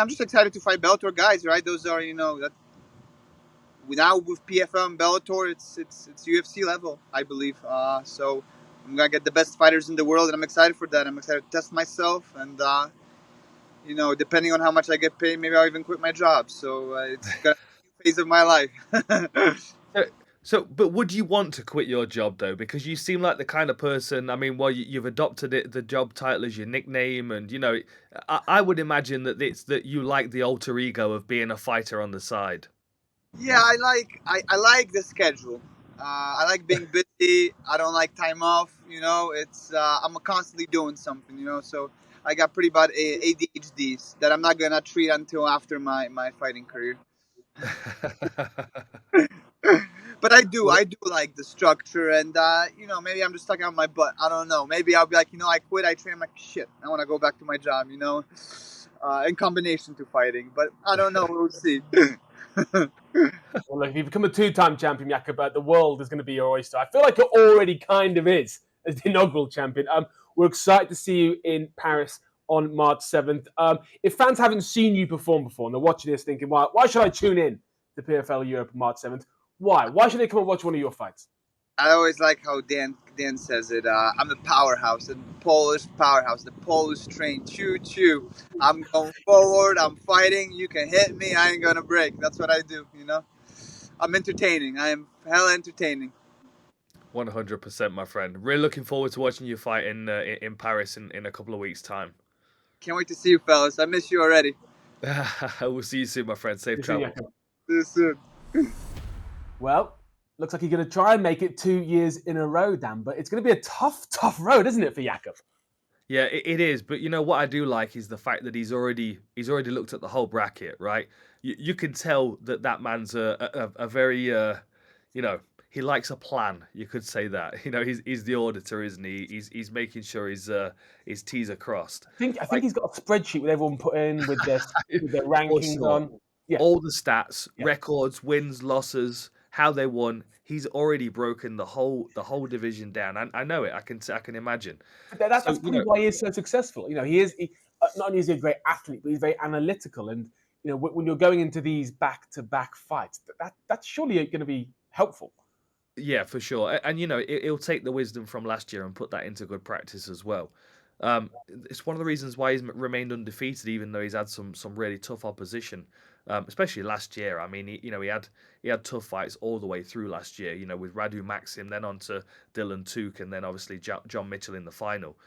just excited to fight Bellator guys, right? Those are that now with PFL and Bellator, it's UFC level, I believe. So I'm gonna get the best fighters in the world, and I'm excited for that. I'm excited to test myself, and depending on how much I get paid, maybe I'll even quit my job. So it's gonna be a new phase of my life. But would you want to quit your job though? Because you seem like the kind of person. I mean, well, you've adopted the job title as your nickname, and I would imagine that it's that you like the alter ego of being a fighter on the side. Yeah, I like the schedule. I like being busy. I don't like time off. It's I'm constantly doing something. So I got pretty bad ADHDs that I'm not gonna treat until after my fighting career. But I do like the structure, and maybe I'm just stuck out my butt. I don't know. Maybe I'll be like, I quit. I train. I'm like, shit. I want to go back to my job. In combination to fighting. But I don't know. We'll see. Well, look, if you become a 2-time champion, Jakob, the world is going to be your oyster. I feel like it already kind of is as the inaugural champion. We're excited to see you in Paris on March 7th. If fans haven't seen you perform before and they're watching this thinking, why should I tune in to PFL Europe on March 7th? Why? Why should they come and watch one of your fights? I always like how Dan says it. I'm the powerhouse, the Polish powerhouse, the Polish train. Choo choo. I'm going forward. I'm fighting. You can hit me. I ain't gonna break. That's what I do. I'm entertaining. I am hella entertaining. 100%, my friend. Really looking forward to watching you fight in Paris in a couple of weeks' time. Can't wait to see you, fellas. I miss you already. We'll see you soon, my friend. Safe travel. See you soon. Well, looks like you're going to try and make it 2 years in a row, Dan, but it's going to be a tough road, isn't it, for Jakob? Yeah, it is. But what I do like is the fact that he's already looked at the whole bracket, right? You can tell that man's a very he likes a plan. You could say that. He's the auditor, isn't he? He's making sure his T's are crossed. I think he's got a spreadsheet with everyone put in with their rankings on. Yeah. All the stats, records, wins, losses, how they won. He's already broken the whole division down. I know it. I can imagine. That's probably why he is so successful. He is not only is he a great athlete, but he's very analytical. And when you're going into these back-to-back fights, that's surely going to be helpful. Yeah, for sure. And it'll take the wisdom from last year and put that into good practice as well. It's one of the reasons why he's remained undefeated, even though he's had some really tough opposition. Especially last year. I mean, he had tough fights all the way through last year. With Radu Maxim, then on to Dylan Tuke, and then obviously John Mitchell in the final.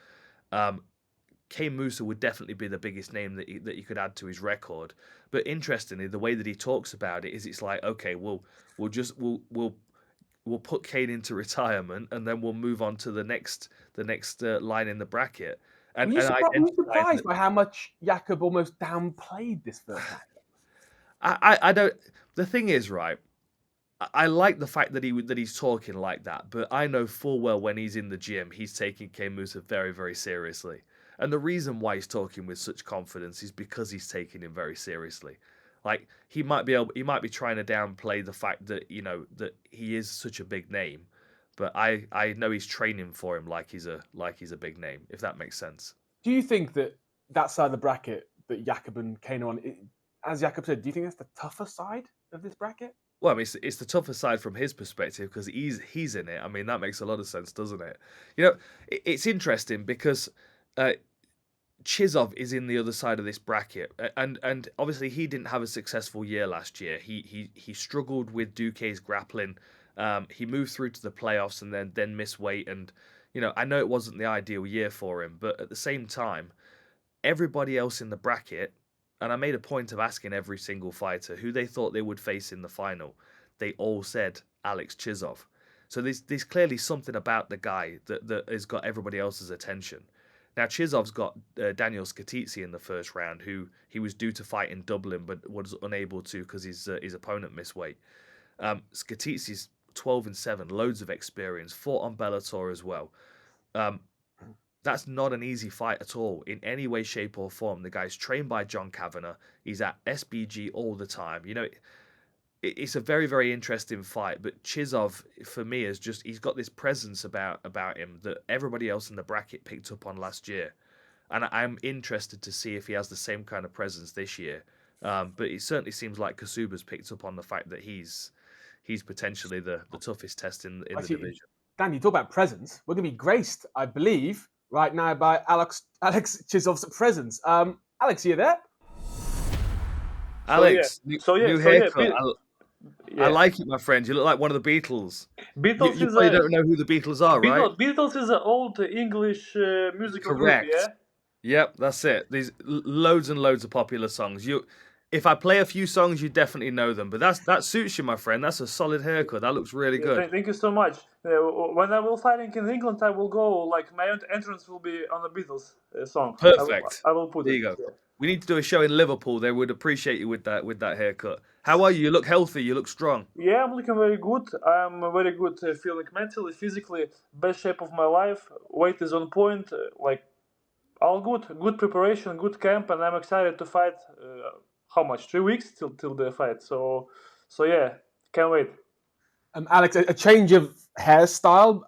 𝗘𝗦𝗢 would definitely be the biggest name that you could add to his record. But interestingly, the way that he talks about it is, it's like, okay, we'll put Kane into retirement, and then we'll move on to the next line in the bracket. And were you surprised by how much Jakob almost downplayed this first match? I don't. The thing is, right, I like the fact that he's talking like that, but I know full well when he's in the gym, he's taking 𝗘𝗦𝗢 very, very seriously. And the reason why he's talking with such confidence is because he's taking him very seriously. Like, he might be trying to downplay the fact that that he is such a big name, but I know he's training for him like he's a big name, if that makes sense. Do you think that side of the bracket that Jakob and Kane are on, as Jakob said, do you think that's the tougher side of this bracket? Well, I mean, it's the tougher side from his perspective because he's in it. I mean, that makes a lot of sense, doesn't it? It's interesting because Chizov is in the other side of this bracket, and obviously he didn't have a successful year last year. He struggled with Duquesne's grappling. He moved through to the playoffs and then missed weight. And I know it wasn't the ideal year for him, but at the same time, everybody else in the bracket and I made a point of asking every single fighter who they thought they would face in the final. They all said 𝗟𝗘𝗔𝗚𝗏. So there's clearly something about the guy that has got everybody else's attention. Now, 𝗘𝗧ov's got Daniel 𝗘𝗨𝗏 in the first round, who he was due to fight in Dublin, but was unable to because his opponent missed weight. 𝗘𝗨𝗏's 12-7, loads of experience, fought on Bellator as well. That's not an easy fight at all, in any way, shape, or form. The guy's trained by John Kavanagh. He's at SBG all the time. You know, it's a very, very interesting fight. But 𝗘𝗧ov, for me, he's got this presence about him that everybody else in the bracket picked up on last year. And I'm interested to see if he has the same kind of presence this year. But it certainly seems like Kasubas picked up on the fact that he's potentially the toughest test in the division. Dan, you talk about presence. We're going to be graced, I believe, right now by 𝗟𝗘𝗔𝗚𝗏's presence. Alex, are you there? Alex, new haircut. I like it, my friend. You look like one of the Beatles. Beatles you probably don't know who the Beatles are, right? Beatles is an old English musical Correct. group, yeah? Yep, that's it. There's loads and loads of popular songs. If I play a few songs, you definitely know them. But that suits you, my friend. That's a solid haircut. That looks really good. Thank you so much. When I will fighting in England, I will go, like, my entrance will be on the Beatles song. Perfect. I will put there it. You go. Yeah. We need to do a show in Liverpool. They would appreciate you with that haircut. How are you? You look healthy. You look strong. Yeah, I'm looking very good. I'm very good feeling mentally, physically, best shape of my life. Weight is on point. All good. Good preparation, good camp, and I'm excited to fight. How much? 3 weeks till the fight. So yeah, can't wait. Alex, a change of hairstyle.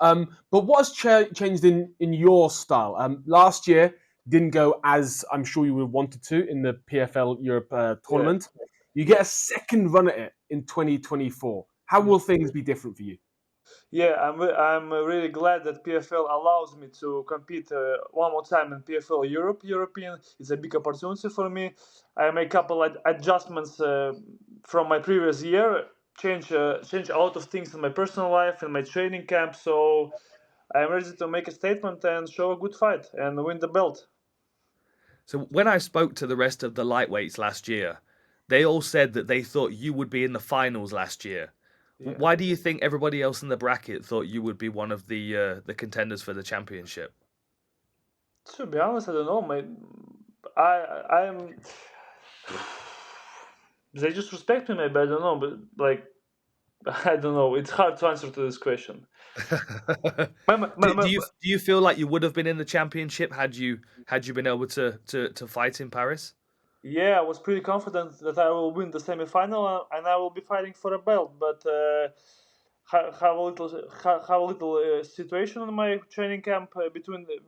But what has changed in your style? Last year didn't go as I'm sure you would have wanted to in the PFL Europe tournament. Yeah. You get a second run at it in 2024. How will things be different for you? Yeah, I'm really glad that PFL allows me to compete one more time in PFL European. It's a big opportunity for me. I make a couple of adjustments from my previous year, change a lot of things in my personal life and my training camp. So I'm ready to make a statement and show a good fight and win the belt. So when I spoke to the rest of the lightweights last year, they all said that they thought you would be in the finals last year. Yeah. Why do you think everybody else in the bracket thought you would be one of the contenders for the championship? To be honest, I don't know. I'm. They just respect me, maybe. I don't know, but I don't know. It's hard to answer to this question. Do you feel like you would have been in the championship had you been able to fight in Paris? Yeah, I was pretty confident that I will win the semi-final and I will be fighting for a belt. But have a little situation in my training camp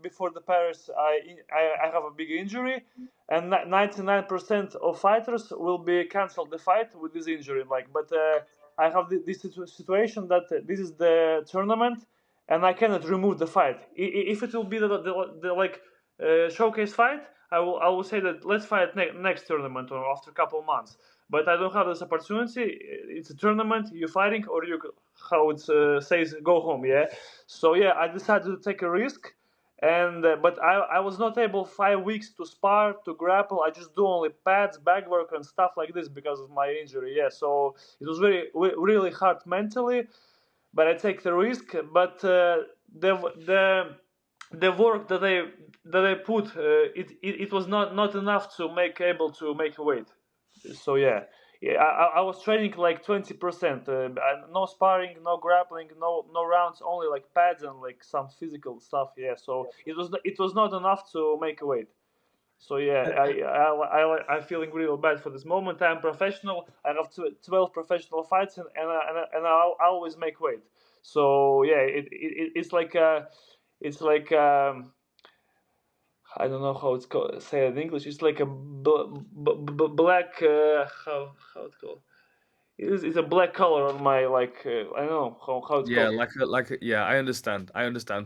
before the Paris. I have a big injury, and 99% of fighters will be cancelled the fight with this injury. But I have this situation that this is the tournament, and I cannot remove the fight. If it will be the showcase fight, I will say that let's fight next tournament or after a couple of months. But I don't have this opportunity. It's a tournament. You're fighting, or you, how it says, go home. Yeah. So yeah, I decided to take a risk, and but I was not able 5 weeks to spar, to grapple. I just do only pads, bag work, and stuff like this because of my injury. Yeah. So it was really hard mentally, but I take the risk. But the work that I put, it was not enough to able to make weight. So yeah, I was training like 20%, no sparring, no grappling, no rounds, only like pads and like some physical stuff. Yeah, so it was not enough to make weight. So yeah, I'm feeling real bad for this moment. I'm professional. I have 12 professional fights, and I always make weight. So yeah, it's like I don't know how it's called. Say it in English. It's like a black. How it's called? It's a black color on my I don't know how it's called. Yeah, I understand.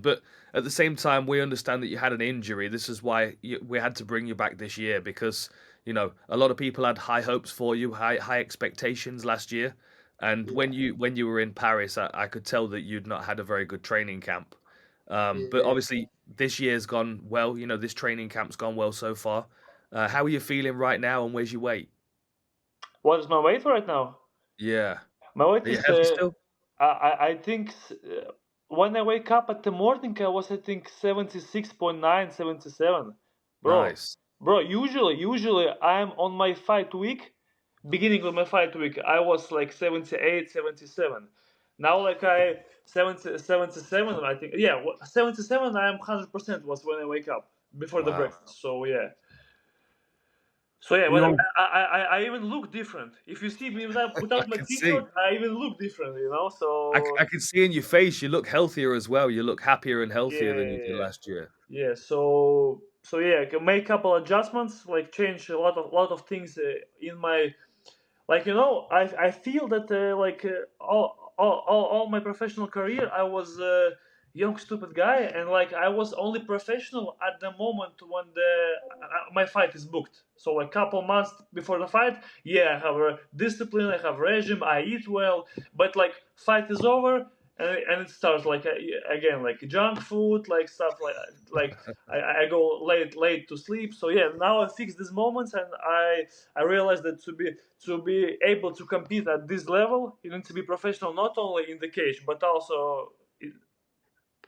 But at the same time, we understand that you had an injury. This is why we had to bring you back this year because a lot of people had high hopes for you, high expectations last year, and when you were in Paris, I could tell that you'd not had a very good training camp. But obviously this year's gone well. This training camp's gone well so far. How are you feeling right now, and where's your weight? What is my weight right now? Yeah. My weight Are you is heavy still? I think when I wake up at the morning, I was, I think, 76.9, 77. Nice. Bro, usually I'm on my fight week, beginning of my fight week, I was like 78, 77. Now like 77, I think. Yeah, 77, I am 100% was when I wake up before the Wow. breakfast. So yeah. So yeah, You're well, on- I even look different. If you see me without my can see. t-shirt, I even look different, you know. So I can see in your face you look healthier as well. You look happier and healthier than you did yeah, last year. yeah. So yeah, I can make a couple adjustments, like change a lot of things in my, like, you know, I feel that all my professional career I was a young stupid guy, and like I was only professional at the moment when my fight is booked. So like couple months before the fight, yeah, I have a discipline, I have regime, I eat well, but like fight is over. And it starts like again, like junk food, like stuff like I go late to sleep. So yeah, now I fix these moments, and I realized that to be able to compete at this level, you need to be professional not only in the cage but also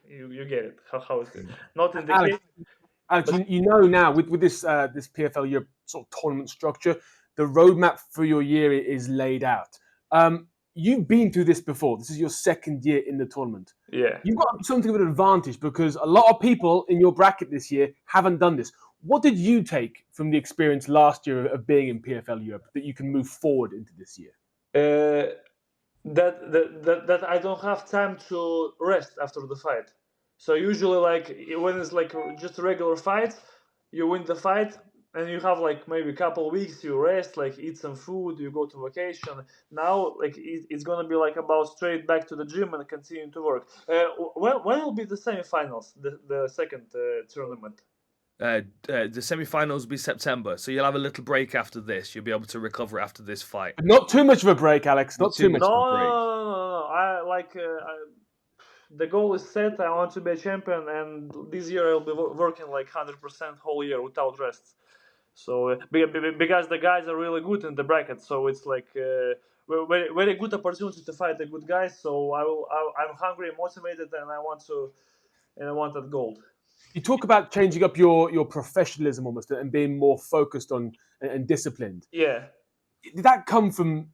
you get it how it is. Not in the Alex, cage. Alex, you know now with this this PFL Europe sort of tournament structure, the roadmap for your year is laid out. You've been through this before. This is your second year in the tournament. Yeah. You've got something of an advantage because a lot of people in your bracket this year haven't done this. What did you take from the experience last year of being in PFL Europe that you can move forward into this year? That I don't have time to rest after the fight. So usually, like when it's like just a regular fight, you win the fight, and you have like maybe a couple of weeks, you rest, like eat some food, you go to vacation. Now, like it's gonna be like about straight back to the gym and continue to work. When will be the semifinals, the second tournament? The semi-finals will be September, so you'll have a little break after this. You'll be able to recover after this fight. Not too much of a break, Alex. Not too much. No, of a break. no. I like the goal is set. I want to be a champion, and this year I'll be working like 100% whole year without rest. So because the guys are really good in the bracket, so it's like very very good opportunity to fight the good guys. So I'm hungry, motivated, and I want that gold. You talk about changing up your professionalism almost and being more focused on and disciplined. Yeah. Did that come from,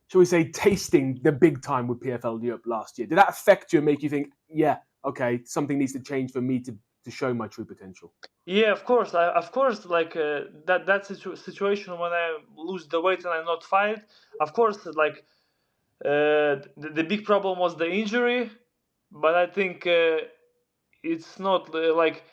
shall we say, tasting the big time with PFL Europe last year? Did that affect you and make you think, yeah, okay, something needs to change for me to show my true potential? Yeah, of course. Like that situation when I lose the weight and I not fight. Of course, like the big problem was the injury, but I think it's not like.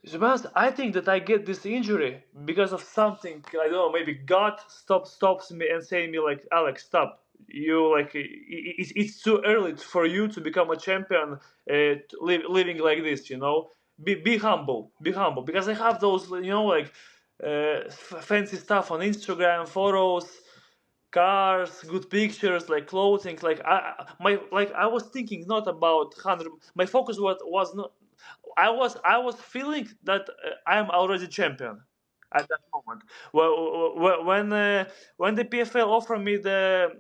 To be honest, I think that I get this injury because of something. I don't know. Maybe God stops me and saying me like, Alex, stop. You like it's too early for you to become a champion. Living like this, you know. Be humble. Be humble. Because I have those, you know, like fancy stuff on Instagram, photos, cars, good pictures, like clothing. Like I was thinking not about 100. My focus was not. I was feeling that I'm already champion at that moment. When the PFL offered me the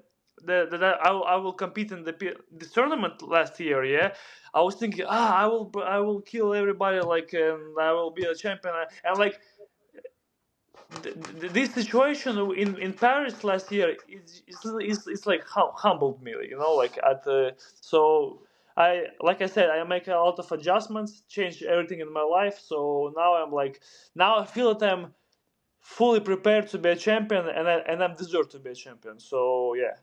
I will compete in this tournament last year, yeah, I was thinking, I will kill everybody, like, and I will be a champion, and like this situation in Paris last year is like humbled me, you know, like at so. Like I said, I make a lot of adjustments, change everything in my life. So now I feel that I'm fully prepared to be a champion, and I'm deserved to be a champion. So yeah.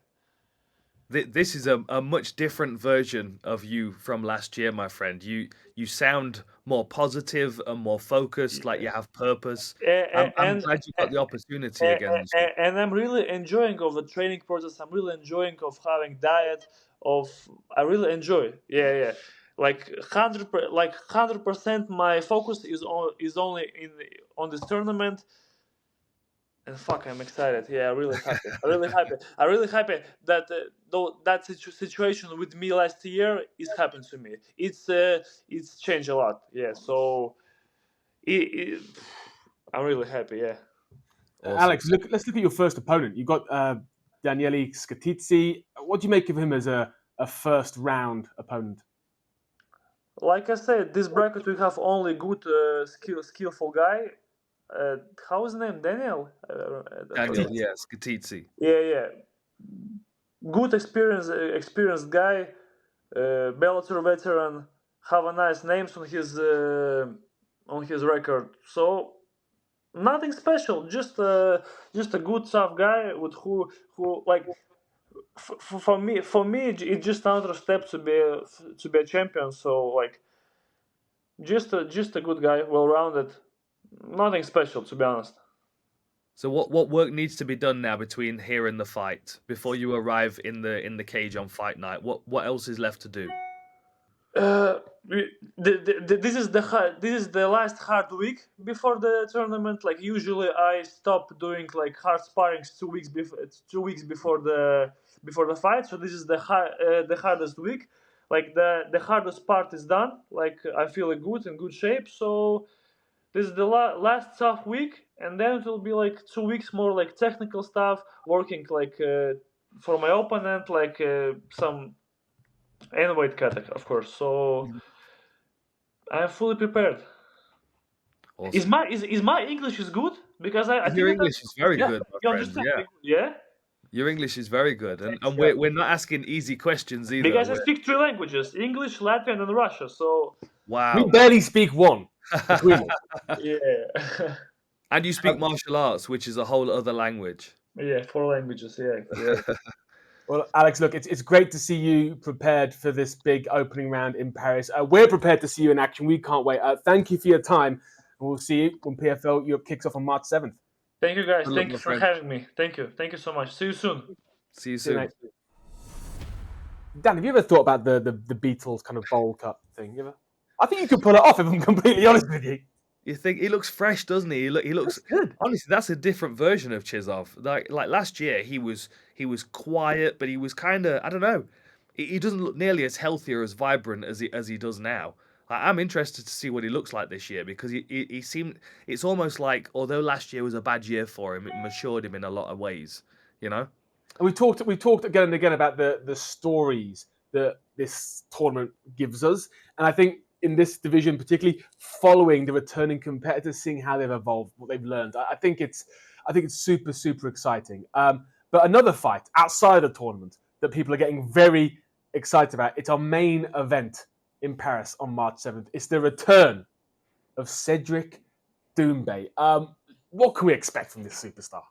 This is a much different version of you from last year, my friend. You sound more positive and more focused, like you have purpose. I'm glad you got the opportunity again. And I'm really enjoying of the training process. I'm really enjoying of having diet. I really enjoy. Yeah. Like 100%. My focus is only on this tournament. And fuck, I'm excited. Yeah, I'm really happy. I'm really happy that that situation with me last year is happened to me. It's changed a lot. Yeah, so I'm really happy. Yeah. Awesome. Alex, let's look at your first opponent. You got 𝗟𝗘𝗥𝗢𝗘𝗦. What do you make of him as a first round opponent? Like I said, this bracket we have only good, skillful guy. How is his name? Daniel. Daniel, yes, 𝗟𝗘𝗥𝗢𝗘𝗦. Yeah. Good experienced guy. Bellator veteran. Have a nice names on his record. So nothing special. Just a good tough guy with who like. For me, it's just another step to be a champion. So like, just a good guy, well rounded, nothing special to be honest. So what work needs to be done now between here and the fight before you arrive in the cage on fight night? What else is left to do? This is the last hard week before the tournament. Like usually, I stop doing like hard sparrings 2 weeks before the fight. So this is the hardest week. Like the hardest part is done. Like I feel in good shape. So this is the last tough week, and then it will be like 2 weeks more like technical stuff, working like for my opponent, like some and weight cut, of course. So I'm fully prepared. Awesome. Is my English is good? Because I think Your English is very good, my you friend. understand Yeah. me? Yeah. Your English is very good, and Yeah. we're not asking easy questions either. Because I speak 3 languages: English, Latvian, and Russian. So Wow. We barely speak one between us. yeah, And you speak martial arts, which is a whole other language. yeah, 4 languages. Yeah. Well, Alex, look, it's great to see you prepared for this big opening round in Paris. We're prepared to see you in action. We can't wait. Thank you for your time, and we'll see you when PFL Europe kicks off on March 7th. Thank you, guys. Good Thank luck, you my for friend. having me. Thank you so much. See you soon. See you See you, soon. mate. Dan, have you ever thought about the Beatles kind of bowl cut thing? You ever? I think you could pull it off if I'm completely honest with you. You think he looks fresh, doesn't he? He looks good. Honestly, that's a different version of 𝗟𝗧ov. Like last year, he was quiet, but he was kind of, I don't know. He doesn't look nearly as healthy or as vibrant as he does now. I'm interested to see what he looks like this year because he seemed. It's almost like although last year was a bad year for him, it matured him in a lot of ways. You know. And we talked again and again about the stories that this tournament gives us, and I think in this division, particularly following the returning competitors, seeing how they've evolved, what they've learned, I think it's super exciting. But another fight outside of the tournament that people are getting very excited about. It's our main event in Paris on March 7th. It's the return of Cedric Doumbe. What can we expect from this superstar?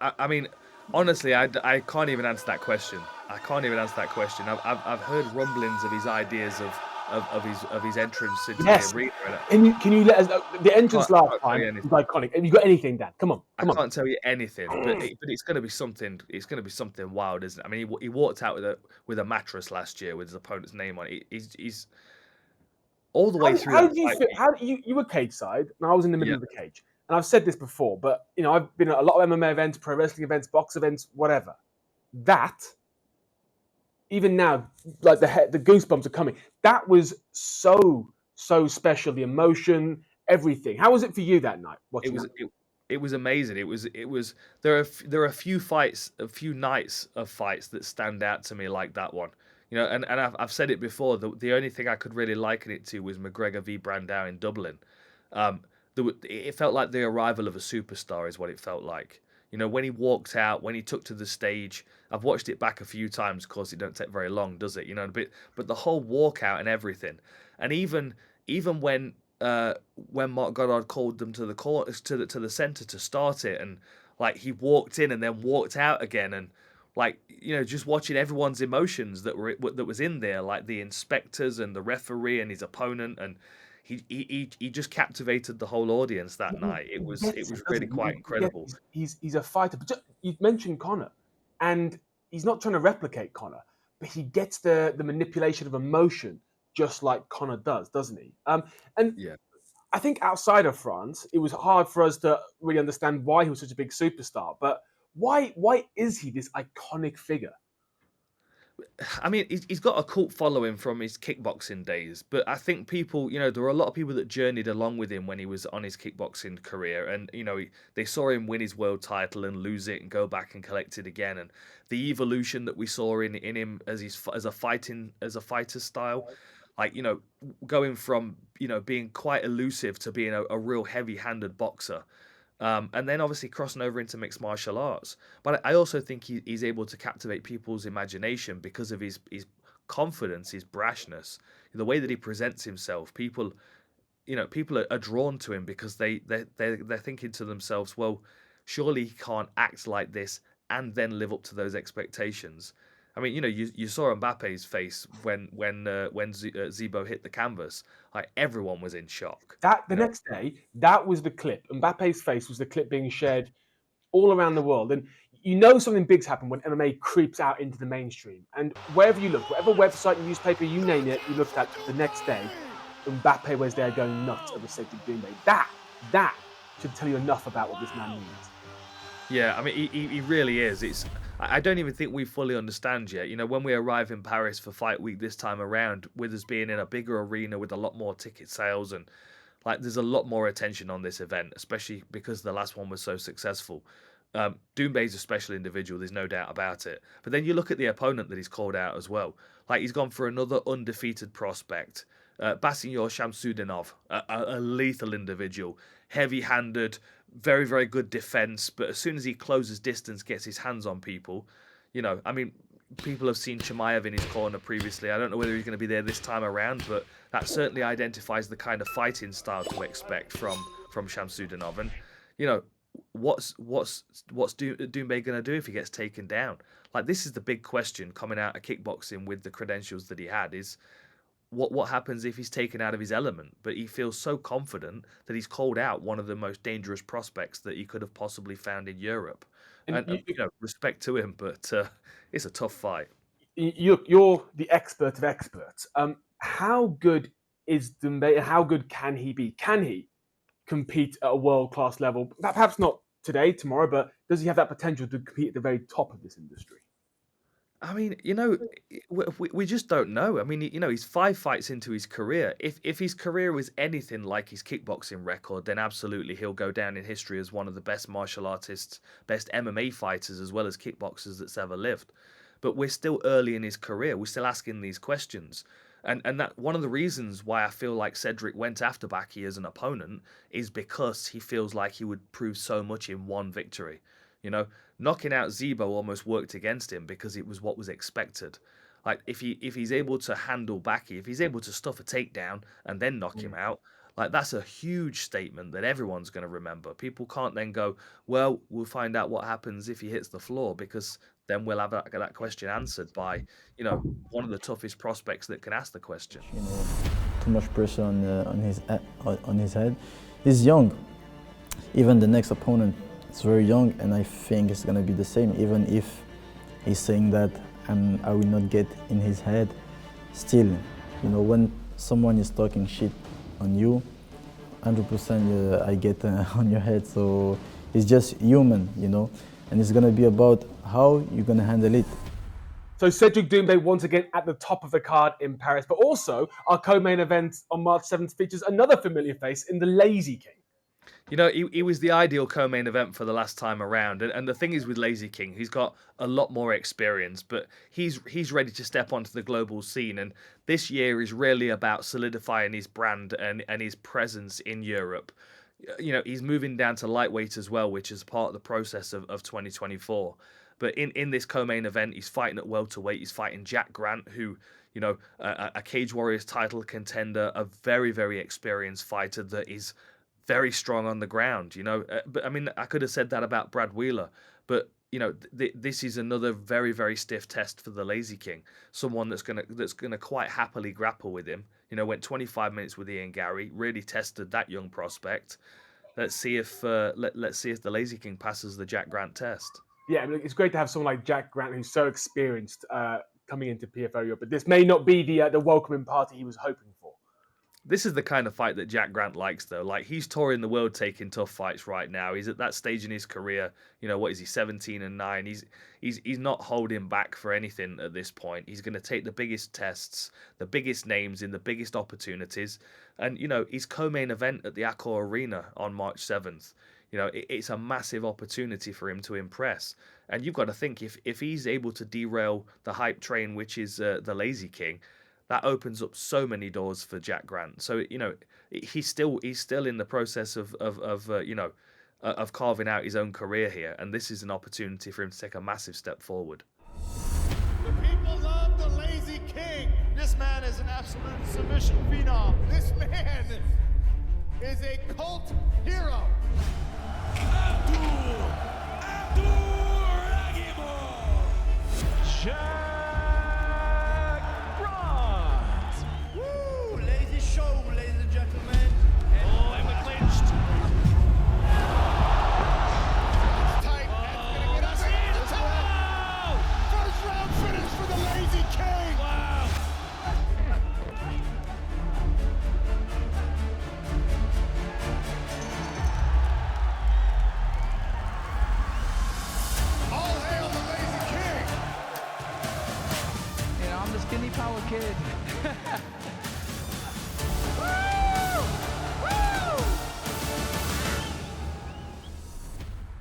I mean, honestly, I can't even answer that question. I've heard rumblings of his ideas of his entrance into Yes. the arena. Can you let us know? The entrance last can't time tell you was iconic. Have you got anything, Dan? Come on. I can't tell you anything, but it's going to be something. It's going to be something wild, isn't it? I mean, he walked out with a mattress last year with his opponent's name on it. He's all the way through. How do you feel? You were cage side, and I was in the middle of the cage. And I've said this before, but I've been at a lot of MMA events, pro wrestling events, box events, whatever. That, even now, like the goosebumps are coming. That was so special. The emotion, everything. How was it for you that night? It was amazing. It was. There are a few nights of fights that stand out to me like that one. And I've said it before. The only thing I could really liken it to was McGregor v Brandao in Dublin. It felt like the arrival of a superstar is what it felt like. When he walked out, when he took to the stage. I've watched it back a few times. Of course, it don't take very long, does it? But the whole walkout and everything, and even when Mark Goddard called them to the center to start it, and like he walked in and then walked out again, and like just watching everyone's emotions that was in there, like the inspectors and the referee and his opponent, and he just captivated the whole audience that night. It was really quite incredible. He's a fighter. But you've mentioned Conor, and he's not trying to replicate Conor, but he gets the manipulation of emotion just like Conor does, doesn't he? I think outside of France, it was hard for us to really understand why he was such a big superstar. But why is he this iconic figure? I mean, he's got a cult following from his kickboxing days, but I think people, there were a lot of people that journeyed along with him when he was on his kickboxing career, and they saw him win his world title and lose it and go back and collect it again, and the evolution that we saw in him as a fighter style, like going from being quite elusive to being a real heavy-handed boxer. And then obviously crossing over into mixed martial arts. But I also think he's able to captivate people's imagination because of his confidence, his brashness, the way that he presents himself. People are drawn to him because they're thinking to themselves, well, surely he can't act like this and then live up to those expectations. I mean, you saw Mbappe's face when Zebo hit the canvas. Like, everyone was in shock. The next day, that was the clip. Mbappe's face was the clip being shared all around the world. And something big's happened when MMA creeps out into the mainstream. And wherever you look, whatever website, newspaper, you name it, you looked at the next day, Mbappe was there going nuts over Cedric Doumbe. That should tell you enough about what this man means. Yeah, I mean, he really is. I don't even think we fully understand yet. When we arrive in Paris for Fight Week this time around, with us being in a bigger arena with a lot more ticket sales, and there's a lot more attention on this event, especially because the last one was so successful. Doumbe's a special individual, there's no doubt about it. But then you look at the opponent that he's called out as well. Like, he's gone for another undefeated prospect. Baissangour Chamsoudinov, a lethal individual, heavy-handed, very, very good defense, but as soon as he closes distance, gets his hands on people, I mean, people have seen Chimaev in his corner previously. I don't know whether he's going to be there this time around, but that certainly identifies the kind of fighting style to expect from Chamsoudinov. And, what's Doumbé going to do if he gets taken down? Like, this is the big question coming out of kickboxing with the credentials that he had, is what happens if he's taken out of his element? But he feels so confident that he's called out one of the most dangerous prospects that he could have possibly found in Europe. And respect to him, but it's a tough fight. You're the expert of experts. How good is Doumbé? How good can he be? Can he compete at a world-class level? Perhaps not today, tomorrow, but does he have that potential to compete at the very top of this industry? I mean, we just don't know. I mean, he's 5 fights into his career. If his career was anything like his kickboxing record, then absolutely he'll go down in history as one of the best martial artists, best MMA fighters, as well as kickboxers that's ever lived. But we're still early in his career. We're still asking these questions. And that one of the reasons why I feel like Cedric went after Baki as an opponent is because he feels like he would prove so much in one victory. Knocking out Zebo almost worked against him because it was what was expected. Like, if he's able to handle Baki, if he's able to stuff a takedown and then knock him out, like, that's a huge statement that everyone's going to remember. People can't then go, well, we'll find out what happens if he hits the floor, because then we'll have that question answered by, one of the toughest prospects that can ask the question. Too much pressure on his head. He's young. Even the next opponent is very young, and I think it's gonna be the same. Even if he's saying that I will not get in his head, still, when someone is talking shit on you, 100% I get on your head. So it's just human, and it's gonna be about how you're gonna handle it. So Cedric Doumbe once again at the top of the card in Paris, but also our co-main event on March 7th features another familiar face in the Lazy King. He was the ideal co-main event for the last time around. And the thing is with Lazy King, he's got a lot more experience, but he's ready to step onto the global scene. And this year is really about solidifying his brand and his presence in Europe. He's moving down to lightweight as well, which is part of the process of 2024. But in this co-main event, he's fighting at welterweight. He's fighting Jack Grant, who, a Cage Warriors title contender, a very, very experienced fighter that is very strong on the ground, But I mean, I could have said that about Brad Wheeler, but this is another very, very stiff test for the Lazy King. Someone that's gonna quite happily grapple with him. Went 25 minutes with Ian Gary, really tested that young prospect. Let's see if let's see if the Lazy King passes the Jack Grant test. Yeah, I mean, it's great to have someone like Jack Grant who's so experienced coming into PFL Europe, but this may not be the welcoming party he was hoping for. This is the kind of fight that Jack Grant likes, though. Like, he's touring the world taking tough fights right now. He's at that stage in his career. You know, what is he, 17-9? He's not holding back for anything at this point. He's going to take the biggest tests, the biggest names in the biggest opportunities. And, you know, his co-main event at the Accor Arena on March 7th. You know, it's a massive opportunity for him to impress. And you've got to think, if he's able to derail the hype train, which is the Lazy King, that opens up so many doors for Jack Grant. So, you know, he's still in the process of carving out his own career here, and this is an opportunity for him to take a massive step forward. The people love the Lazy King. This man is an absolute submission phenom. This man is a cult hero. Abdoul Abdouraguimov. Jack Grant. Woo! Lazy show, ladies and gentlemen. Oh, and we're clinched. Tight. That's gonna get us. First round finish for the Lazy King. Wow. All hail the Lazy King. You know, I'm the skinny power kid.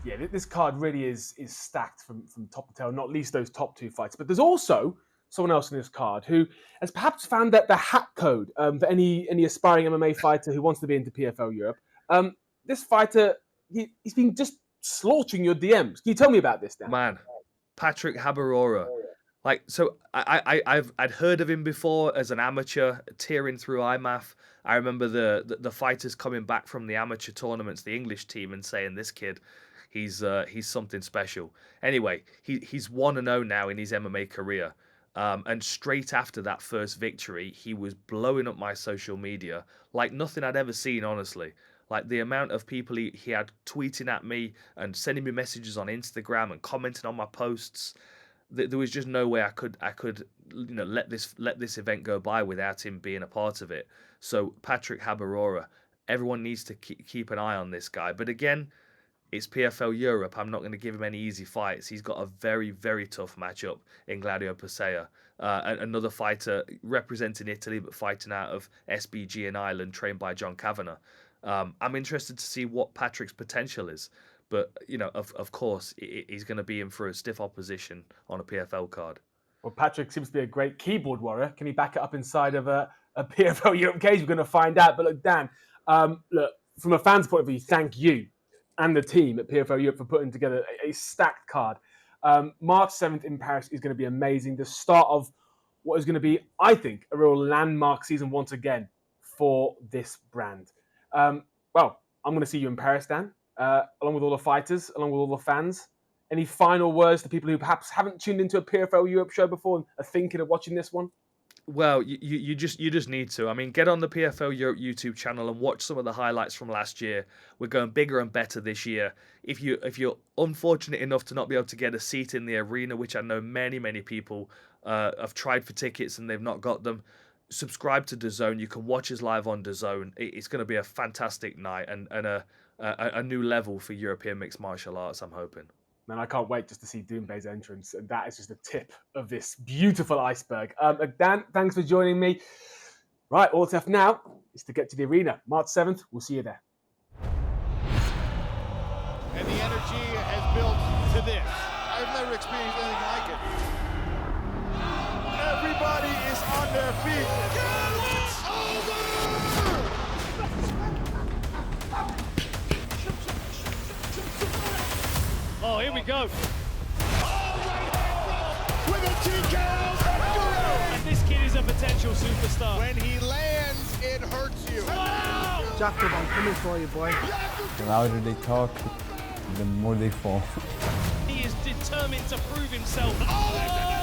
Yeah, this card really is stacked from top to tail, not least those top two fights. But there's also someone else in this card who has perhaps found that the hack code for any aspiring MMA fighter who wants to be into PFL Europe. This fighter, he's been just slaughtering your DMs. Can you tell me about this, Dan? Man, Patrick Habarora. Like, so I'd heard of him before as an amateur, tearing through IMAF. I remember the fighters coming back from the amateur tournaments, the English team, and saying, this kid, he's something special. Anyway, he's 1-0 now in his MMA career. And straight after that first victory, he was blowing up my social media like nothing I'd ever seen, honestly. Like, the amount of people he had tweeting at me and sending me messages on Instagram and commenting on my posts. There was just no way I could you know, let this event go by without him being a part of it. So Patrick Habarora, everyone needs to keep an eye on this guy. But again, it's PFL Europe. I'm not going to give him any easy fights. He's got a very, very tough matchup in 𝗟𝗘𝗥𝗢𝗣, another fighter representing Italy but fighting out of SBG in Ireland, trained by John Kavanagh. I'm interested to see what Patrick's potential is. But, you know, of course, he's going to be in for a stiff opposition on a PFL card. Well, Patrick seems to be a great keyboard warrior. Can he back it up inside of a PFL Europe cage? We're going to find out. But look, Dan, look, from a fan's point of view, thank you and the team at PFL Europe for putting together a stacked card. March 7th in Paris is going to be amazing. The start of what is going to be, I think, a real landmark season once again for this brand. Well, I'm going to see you in Paris, Dan. Along with all the fighters, along with all the fans. Any final words to people who perhaps haven't tuned into a PFL Europe show before and are thinking of watching this one? Well, you just need to. I mean, get on the PFL Europe YouTube channel and watch some of the highlights from last year. We're going bigger and better this year. If you're unfortunate enough to not be able to get a seat in the arena, which I know many people have tried for tickets and they've not got them, subscribe to DAZN. You can watch us live on DAZN. It's going to be a fantastic night and a new level for European mixed martial arts, I'm hoping. Man, I can't wait just to see Doumbe's entrance, and that is just the tip of this beautiful iceberg. Dan, thanks for joining me. Right, all that's left now is to get to the arena. March 7th, we'll see you there. And the energy has built to this. I've never experienced anything like it. Everybody is on their feet. Oh, here we go. With a TKO. And this kid is a potential superstar. When he lands, it hurts you. Jacob, I'm coming for you, boy. The louder they talk, the more they fall. He is determined to prove himself. Oh,